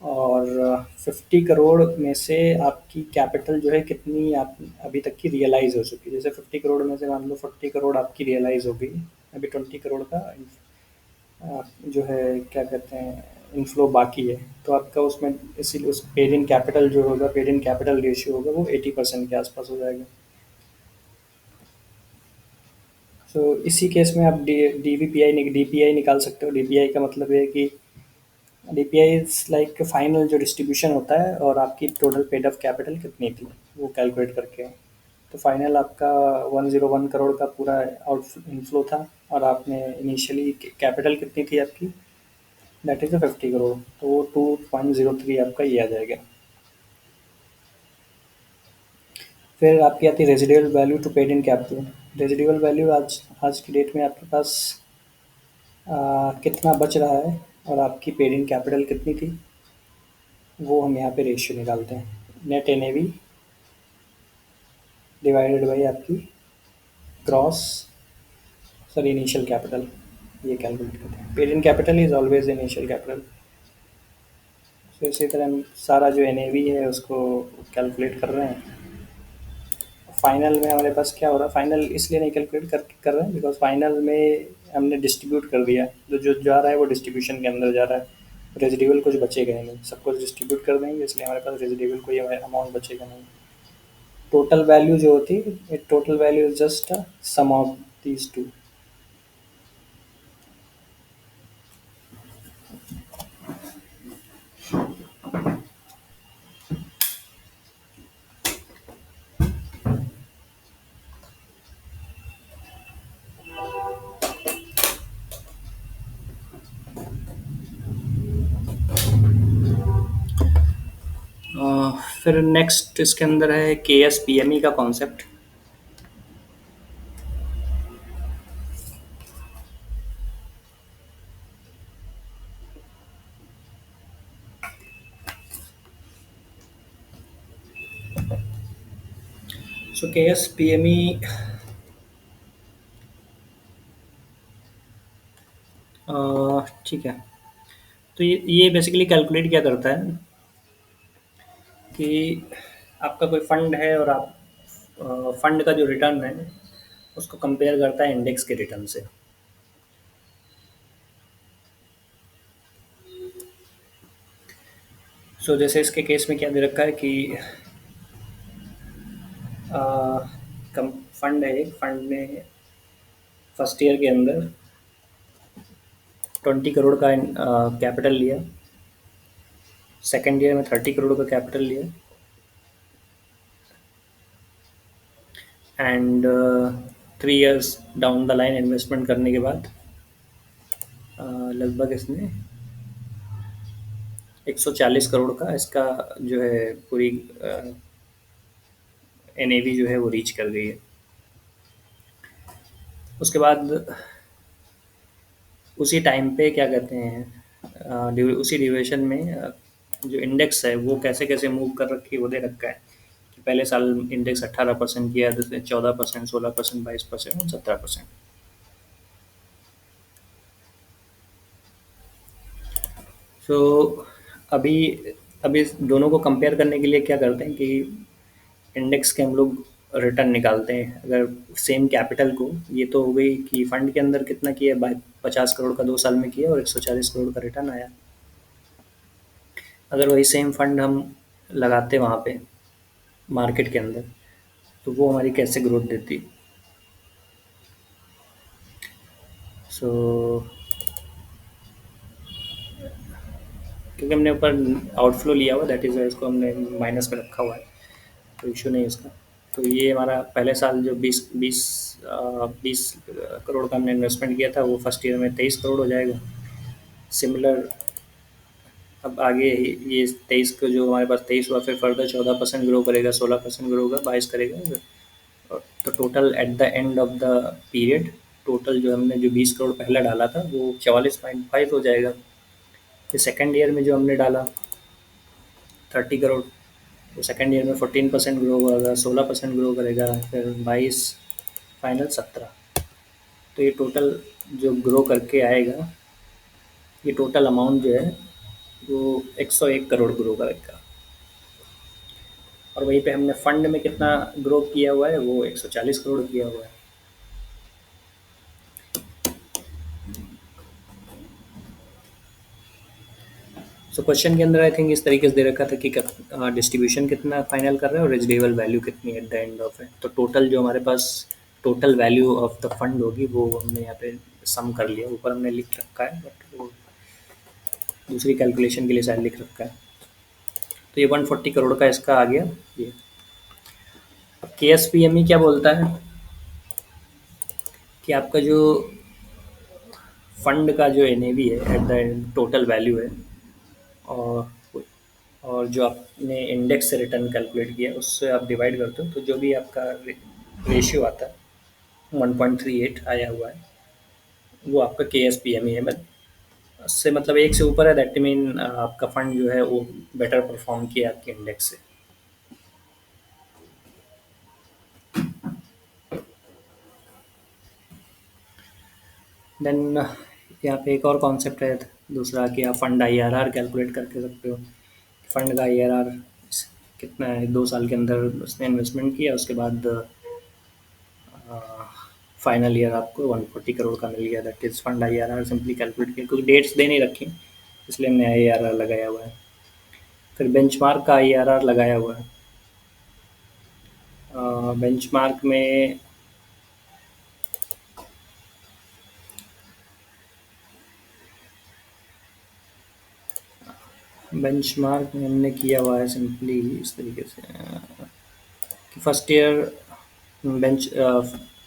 और 50 करोड़ में से आपकी कैपिटल जो है कितनी आप अभी तक की रियलाइज़ हो चुकी है। जैसे 50 करोड़ में से मान लो 40 करोड़ आपकी रियलाइज़ हो गई, अभी 20 करोड़ का जो है क्या कहते हैं इनफ्लो बाकी है। तो आपका उसमें इसीलिए उस पेड इन कैपिटल जो होगा, पेड इन कैपिटल रेशियो होगा वो 80% के आसपास हो जाएगा। तो इसी केस में आप डी पी आई निकाल सकते हो। डी पी आई का मतलब है कि डीपीआई इज लाइक फाइनल जो डिस्ट्रीब्यूशन होता है और आपकी टोटल पेड ऑफ कैपिटल कितनी थी वो कैलकुलेट करके। तो फाइनल आपका 101 करोड़ का पूरा आउट इनफ्लो था, और आपने इनिशियली कैपिटल कितनी थी आपकी, दैट इज़ 50 करोड़, तो वो 2.03 आपका ये आ जाएगा। फिर आपकी आती है residual value to paid in capital. Residual value आज आज की डेट में आपके पास कितना बच रहा है और आपकी पेड इन कैपिटल कितनी थी, वो हम यहाँ पे रेशियो निकालते हैं। नेट एनएवी डिवाइडेड बाई आपकी ग्रॉस सर इनिशियल कैपिटल ये कैलकुलेट करते हैं, paid in capital is always initial capital. तो इसी तरह हम सारा जो एनएवी है उसको कैलकुलेट कर रहे हैं। फाइनल में हमारे पास क्या हो रहा है, फाइनल इसलिए नहीं कैलकुलेट कर रहे हैं बिकॉज फाइनल में हमने डिस्ट्रीब्यूट कर दिया, तो जो जा रहा है वो डिस्ट्रीब्यूशन के अंदर जा रहा है, रेजिडिवल कुछ बचेगा ही नहीं, सब कुछ डिस्ट्रीब्यूट कर देंगे, इसलिए हमारे पास रेजिडिवल कोई अमाउंट बचेगा नहीं। टोटल वैल्यू जो होती है, total value is just sum of these two. फिर नेक्स्ट इसके अंदर है के एस पी एम ई का कॉन्सेप्ट। सो के एस पी एम ई ठीक है। तो ये बेसिकली कैलकुलेट क्या करता है कि आपका कोई फंड है और आप फंड का जो रिटर्न है उसको कंपेयर करता है इंडेक्स के रिटर्न से। सो जैसे इसके केस में क्या दे रखा है कि अ, कम फंड है, एक फंड ने फर्स्ट ईयर के अंदर 20 करोड़ का कैपिटल लिया, सेकेंड ईयर में 30 करोड़ का कैपिटल लिया, and 3 years down the line investment करने के बाद लगभग इसने 140 करोड़ का इसका जो है पूरी एनएवी जो है वो रीच कर गई है। उसके बाद उसी टाइम पे क्या कहते हैं उसी ड्यूरेशन में जो इंडेक्स है वो कैसे कैसे मूव कर रखी है वो दे रखा है कि पहले साल इंडेक्स 18% किया, दूसरे 14%, 16%, 22% और 17%। सो अभी अभी इस दोनों को कंपेयर करने के लिए क्या करते हैं कि इंडेक्स के हम लोग रिटर्न निकालते हैं। अगर सेम कैपिटल को, ये तो हो गई कि फंड के अंदर कितना किया, बाई 50 करोड़ का 2 साल में किया और 140 करोड़ का रिटर्न आया। अगर वही सेम फंड हम लगाते वहाँ पे मार्केट के अंदर, तो वो हमारी कैसे ग्रोथ देती। सो क्योंकि हमने ऊपर आउटफ्लो लिया हुआ, दैट इज़ इसको हमने माइनस में रखा हुआ है, तो इशू नहीं है उसका। तो ये हमारा पहले साल जो 20 करोड़ का हमने इन्वेस्टमेंट किया था वो फर्स्ट ईयर में 23 करोड़ हो जाएगा। सिमिलर अब आगे ये 23 को जो हमारे पास 23 हुआ, फिर फर्दर 14% ग्रो करेगा, 16% ग्रो होगा, 22 करेगा। तो total eight the end of the period, total जो हमने जो 20 करोड़ पहला डाला था वो 44.5 हो जाएगा। फिर सेकेंड ईयर में जो हमने डाला 30 करोड़, तो सेकेंड ईयर में 14% ग्रो होगा, 16% ग्रो करेगा, फिर 22, फाइनल 17। तो ये टोटल जो ग्रो करके आएगा, ये टोटल अमाउंट जो है वो 101 करोड़ ग्रो करेगा। और वहीं पे हमने फंड में कितना ग्रो किया हुआ है, वो 140 करोड़ किया हुआ है। सो क्वेश्चन के अंदर आई थिंक इस तरीके से दे रखा था कि डिस्ट्रीब्यूशन कितना फाइनल कर रहा है और रेजिडेबल वैल्यू कितनी एट द एंड ऑफ है। तो टोटल जो हमारे पास total value of the fund होगी वो हमने यहाँ पे सम कर लिया, ऊपर हमने लिख रखा है, बट वो दूसरी कैलकुलेशन के लिए शायद लिख रखा है। तो ये 140 करोड़ का इसका आ गया ये। अब के एस पी एम ई क्या बोलता है कि आपका जो फंड का जो एन ए वी है eight the and total value है, और और जो आपने इंडेक्स से रिटर्न कैलकुलेट किया उससे आप डिवाइड करते हो, तो जो भी आपका रेशियो आता है 1.38 आया हुआ है, वो आपका के एस पी एम ई है। उससे मतलब एक से ऊपर है, दैट मीन आपका फंड जो है वो बेटर परफॉर्म किया आपके इंडेक्स से। देन यहाँ पे एक और कॉन्सेप्ट है दूसरा कि आप फंड आईआरआर कैलकुलेट करके सकते हो। फंड का आईआरआर कितना है, 2 साल के अंदर उसने इन्वेस्टमेंट किया, उसके बाद फाइनल ईयर आपको 140 करोड़ का मिल गया। That is fund IRR simply calculate किया, क्योंकि डेट्स दे नहीं रखी इसलिए हमने आईआरआर लगाया हुआ है। फिर बेंचमार्क का आईआरआर लगाया हुआ है। बेंचमार्क में बेंचमार्क में हमने किया हुआ है सिंपली इस तरीके से कि फर्स्ट ईयर बेंच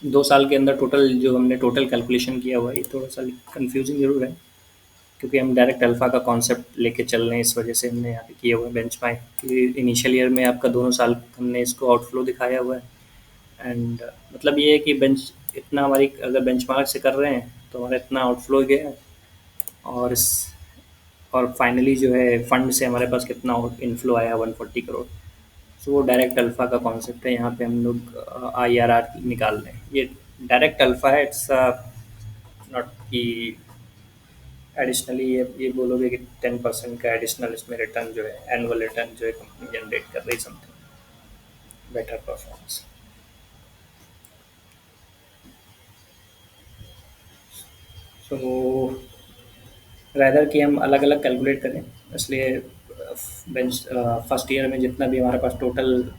2 साल के अंदर टोटल जो हमने टोटल कैलकुलेशन किया हुआ है, ये थोड़ा सा कंफ्यूजिंग जरूर है, क्योंकि हम डायरेक्ट अल्फा का कॉन्सेप्ट लेके चल रहे हैं, इस वजह से हमने यहाँ पे किया हुआ है बेंच मार्क कि इनिशियल ईयर में आपका दोनों साल हमने इसको आउटफ्लो दिखाया हुआ है। एंड मतलब ये है कि बेंच इतना हमारी अगर बेंचमार्क से कर रहे हैं तो हमारा इतना आउटफ्लो गया है, और इस और फाइनली जो है फंड से हमारे पास कितना इनफ्लो आया 140 करोड़। सो वो डायरेक्ट अल्फा का कॉन्सेप्ट है, यहाँ पे हम लोग आई आर आर निकाल रहे हैं। ये डायरेक्ट अल्फा है, इट्स नॉट कि एडिशनली ये बोलोगे कि 10% का एडिशनल इसमें रिटर्न जो है एनुअल रिटर्न जो है कंपनी जनरेट कर रही समथिंग बेटर परफॉर्मेंस। सो रैदर कि हम अलग अलग कैलकुलेट करें, इसलिए बेंच फर्स्ट ईयर में जितना भी हमारे पास टोटल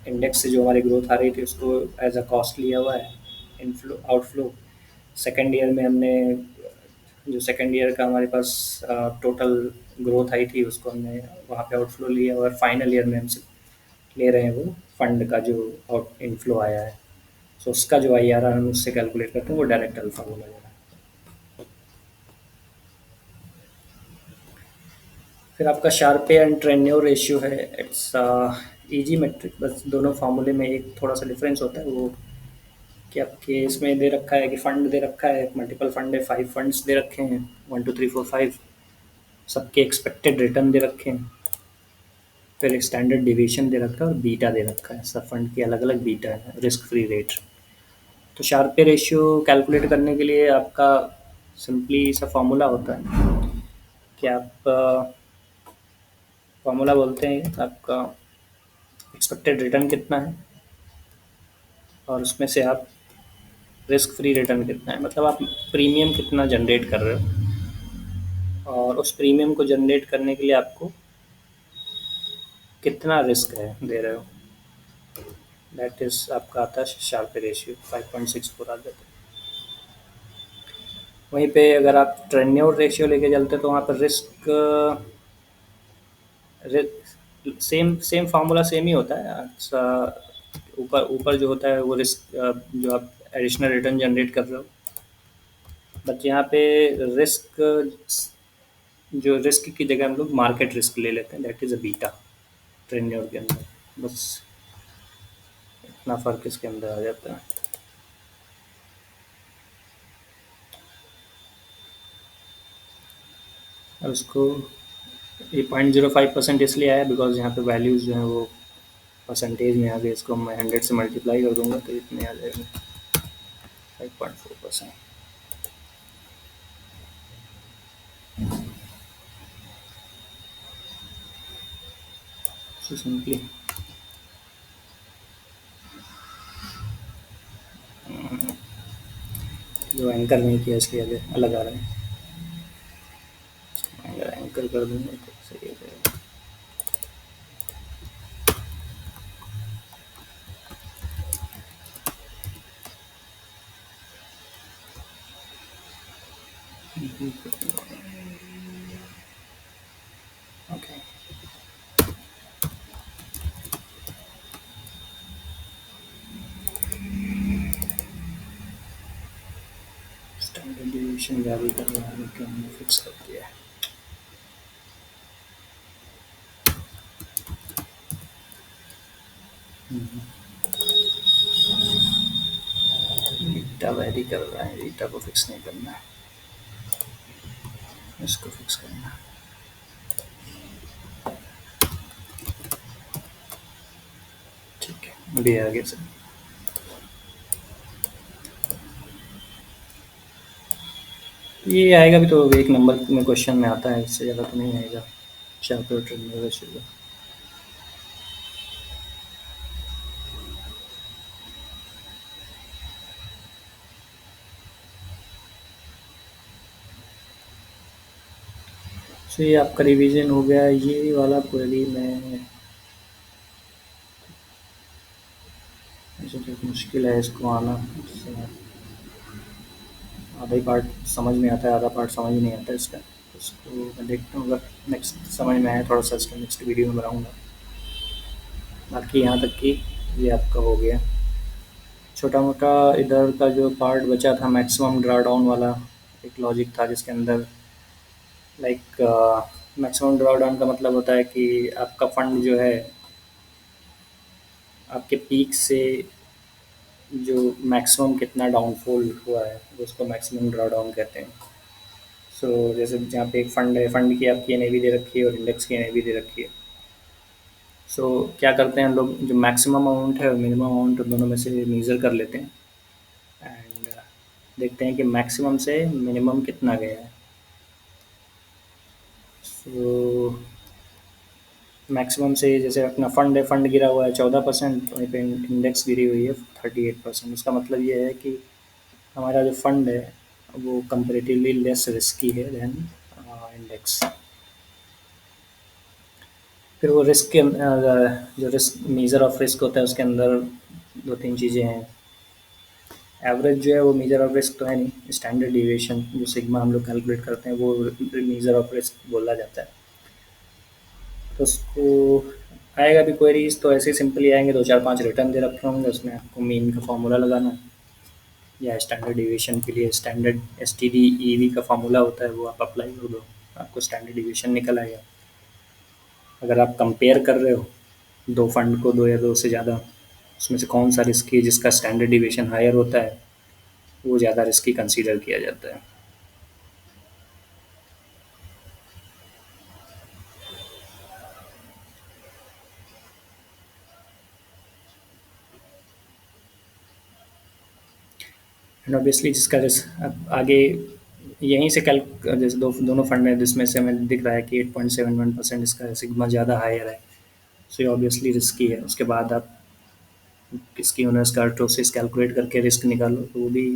इंडेक्स से जो हमारी ग्रोथ आ रही थी उसको एज अ कॉस्ट लिया हुआ है, इनफ्लो आउटफ्लो। सेकेंड ईयर में हमने जो सेकेंड ईयर का हमारे पास टोटल ग्रोथ आई थी उसको हमने वहाँ पे आउटफ्लो लिया, और फाइनल ईयर में हम ले रहे हैं वो फंड का जो आउट इनफ्लो आया है। सो उसका जो आई आर आर हम उससे कैलकुलेट करते हैं, वो डायरेक्ट अल्फा बोला जा रहा है। फिर आपका शार्पे एंड ट्रेन्योर रेशियो है, इट्स इजी मेट्रिक, बस दोनों फार्मूले में एक थोड़ा सा डिफरेंस होता है। वो कि आपके इसमें दे रखा है कि फंड दे रखा है, मल्टीपल फंड है, 5 फंड्स दे रखे हैं, 1 2 3 4 5, सबके एक्सपेक्टेड रिटर्न दे रखे हैं। फिर एक स्टैंडर्ड डिविएशन दे रखा है और बीटा दे रखा है, सब फंड की अलग अलग बीटा है, रिस्क फ्री रेट। तो शार्पे रेशियो कैलकुलेट करने के लिए आपका सिंपली सा फॉर्मूला होता है कि आप फॉर्मूला बोलते हैं आपका एक्सपेक्टेड रिटर्न कितना है, और उसमें से आप रिस्क फ्री रिटर्न कितना है, मतलब आप प्रीमियम कितना जनरेट कर रहे हो, और उस प्रीमियम को जनरेट करने के लिए आपको कितना रिस्क है दे रहे हो। दैट इज आपका आता है शार्प रेशियो 5.64 आ जाता है। वहीं पे अगर आप ट्रेन्योर रेशियो लेके चलते तो वहाँ पर risk same same formula same ही होता है। अच्छा, ऊपर ऊपर जो होता है वो रिस्क जो आप एडिशनल रिटर्न जनरेट कर रहे हो, बट यहाँ पे रिस्क जो रिस्क की जगह हम लोग मार्केट रिस्क ले लेते हैं, दैट इज़ अ बीटा ट्रेन्योर के अंदर। बस इतना फ़र्क इसके अंदर आ जाता है। और उसको ये 0.05% इसलिए आया बिकॉज यहाँ पे वैल्यूज़ जो हैं वो परसेंटेज में आ गए। इसको मैं 100 से मल्टीप्लाई कर दूंगा तो इतने आ जाएंगे 5.4%। सो सिंपली जो एंकर नहीं किया इसलिए अलग आ रहा है। अगर एंकर कर दूंगा तो सही हो जाएगा। ओके, स्टैंडर्ड डिविएशन जारी करने वाले के हमने फिक्स कर दिया है। बीटा वैरी कर रहा है, बीटा को फिक्स नहीं करना है, इसको फिक्स करना है। ठीक है, अभी आगे से ये आएगा भी तो एक नंबर में क्वेश्चन में आता है, इससे ज़्यादा तो नहीं आएगा। चैप्टर ट्रेड वैसे। तो ये आपका रिवीजन हो गया। ये वाला क्वेरी में ऐसे तो मुश्किल है इसको आना। आधा ही पार्ट समझ में आता है, आधा पार्ट समझ नहीं आता इसका। इसको मैं देखता हूँ, अगर नेक्स्ट समझ में आया थोड़ा सा इसका नेक्स्ट वीडियो में बनाऊँगा। बाकी यहाँ तक कि ये आपका हो गया छोटा मोटा। इधर का जो पार्ट बचा था मैक्सिमम ड्रा डाउन वाला, एक लॉजिक था जिसके अंदर लाइक मैक्सिमम ड्रा डाउन का मतलब होता है कि आपका फंड जो है आपके पीक से जो मैक्सिमम कितना डाउनफॉल हुआ है उसको मैक्सिमम ड्रा डाउन कहते हैं। सो जैसे जहाँ पे एक फंड है, फंड की आपकी एनएवी दे रखी है और इंडेक्स की एनएवी दे रखी है। सो क्या करते हैं लोग, जो मैक्सिमम अमाउंट है और मिनिमम अमाउंट दोनों में से मेज़र कर लेते हैं एंड देखते हैं कि मैक्सिमम से मिनिमम कितना गया है। सो मैक्सिमम से जैसे अपना फंड है, फंड गिरा हुआ है 14%, वहीं पे इंडेक्स गिरी हुई है 38%। उसका मतलब ये है कि हमारा जो फंड है वो कंपेरेटिवली लेस रिस्की है देन इंडेक्स। फिर वो रिस्क के जो रिस्क मेजर ऑफ रिस्क होता है उसके अंदर दो तीन चीज़ें हैं। एवरेज जो है वो मेजर ऑफ रिस्क तो है नहीं, स्टैंडर्ड डिविएशन जो सिग्मा हम लोग कैलकुलेट करते हैं वो मेजर ऑफ रिस्क बोला जाता है। तो उसको आएगा भी क्वेरीज तो ऐसे सिंपली आएंगे, दो चार पांच रिटर्न दे रखे होंगे, उसमें आपको मीन का फॉर्मूला लगाना है, या स्टैंडर्ड डिविएशन के लिए standard S T D E V का फॉर्मूला होता है वो आप अप्लाई कर दो, आपको स्टैंडर्ड डिविएशन निकल आएगा। अगर आप कंपेयर कर रहे हो दो फंड को, दो या दो से ज़्यादा, उसमें से कौन सा रिस्की है जिसका स्टैंडर्ड डिविएशन हायर होता है वो ज़्यादा रिस्की कंसीडर किया जाता है। एंड ऑब्वियसली जिसका अब आगे यहीं से कल जैसे दोनों फंड हैं जिसमें से हमें दिख रहा है कि 8.71% इसका सिग्मा ज़्यादा हायर है, सो ये ऑब्वियसली रिस्की है। उसके बाद आप किसकी ओनर्स का अर्टोसिस कैलकुलेट करके रिस्क निकालो, तो वो भी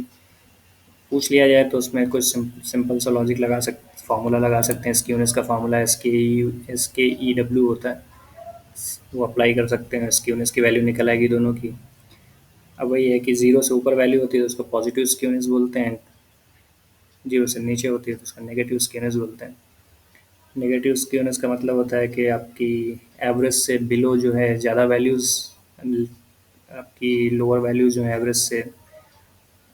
पूछ लिया जाए तो उसमें कुछ सिंपल सा लॉजिक लगा सकते, फार्मूला लगा सकते हैं। इसकी ओनर्स का फार्मूला एस के ई डब्ल्यू होता है, वो अप्लाई कर सकते हैं, इसकी यूनिट्स की वैल्यू निकल आएगी दोनों की। अब वही है कि ज़ीरो से ऊपर वैल्यू होती है तो उसको पॉजिटिव स्क्यूनेस बोलते हैं, जीरो से नीचे होती है तो उसका नेगेटिव स्क्यूनेस बोलते हैं। नेगेटिव स्क्यूनेस का मतलब होता है कि आपकी एवरेज से बिलो जो है ज़्यादा वैल्यूज़, आपकी लोअर वैल्यूज़ जो है एवरेज से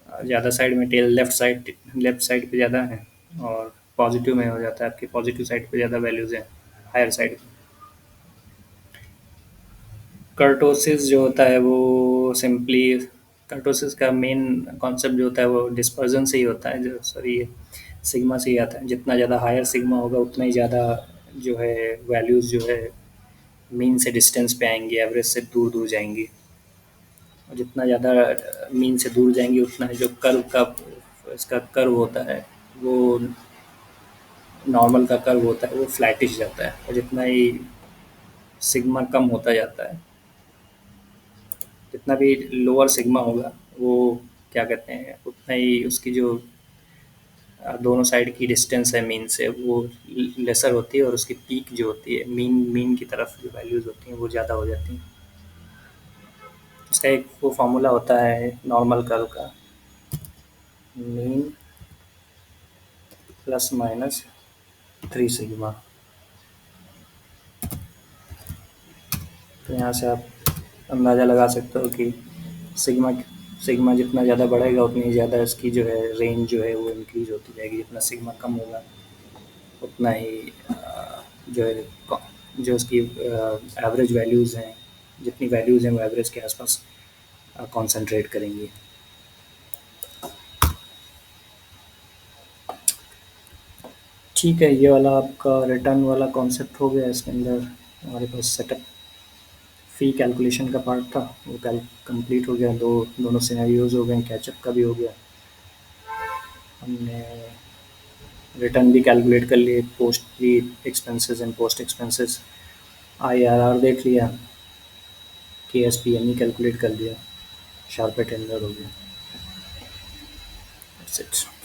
ज़्यादा साइड में, टेल लेफ्ट साइड पे ज़्यादा है, और पॉजिटिव में हो जाता है आपकी पॉजिटिव साइड पे ज़्यादा वैल्यूज़ हैं, हायर साइड। कर्टोसिस जो होता है वो सिंपली, कर्टोसिस का मेन कॉन्सेप्ट जो होता है वो डिस्पर्जन से ही होता है, जो सॉरी सिग्मा से ही आता है। जितना ज़्यादा हायर सिग्मा होगा उतना ही ज़्यादा जो है वैल्यूज़ जो है मीन से डिस्टेंस पे आएंगी, एवरेज से दूर दूर जाएंगी। और जितना ज़्यादा मीन से दूर जाएंगी उतना ही जो कर्व का इसका कर्व होता है वो नॉर्मल का कर्व होता है वो फ्लैटिश जाता है। और जितना ही सिग्मा कम होता जाता है, जितना भी लोअर सिग्मा होगा वो क्या कहते हैं उतना ही उसकी जो दोनों साइड की डिस्टेंस है मीन से वो लेसर होती है, और उसकी पीक जो होती है मीन मीन की तरफ जो वैल्यूज़ होती हैं वो ज़्यादा हो जाती हैं। उसका एक वो फार्मूला होता है नॉर्मल कर्व का, मीन प्लस माइनस 3 सिग्मा। तो यहाँ से आप अंदाज़ा लगा सकते हो कि सिग्मा सिग्मा जितना ज़्यादा बढ़ेगा उतनी ज़्यादा इसकी जो है रेंज जो है वो इंक्रीज़ होती जाएगी। जितना सिग्मा कम होगा उतना ही जो है जो उसकी एवरेज वैल्यूज़ हैं, जितनी वैल्यूज़ हैं वो एवरेज के आसपास कॉन्सेंट्रेट करेंगी। ठीक है, ये वाला आपका रिटर्न वाला कॉन्सेप्ट हो गया। इसके अंदर हमारे पास सेटअप फ़ी कैलकुलेशन का पार्ट था वो कैल कंप्लीट हो गया। दोनों सिनेरियोज़ हो गए, कैचअप का भी हो गया। हमने रिटर्न भी कैलकुलेट कर लिए, पोस्ट भी expenses and post expenses, IRR देख लिया, KSPME कैलकुलेट कर लिया, शार्प टेंडर हो गया। That's it.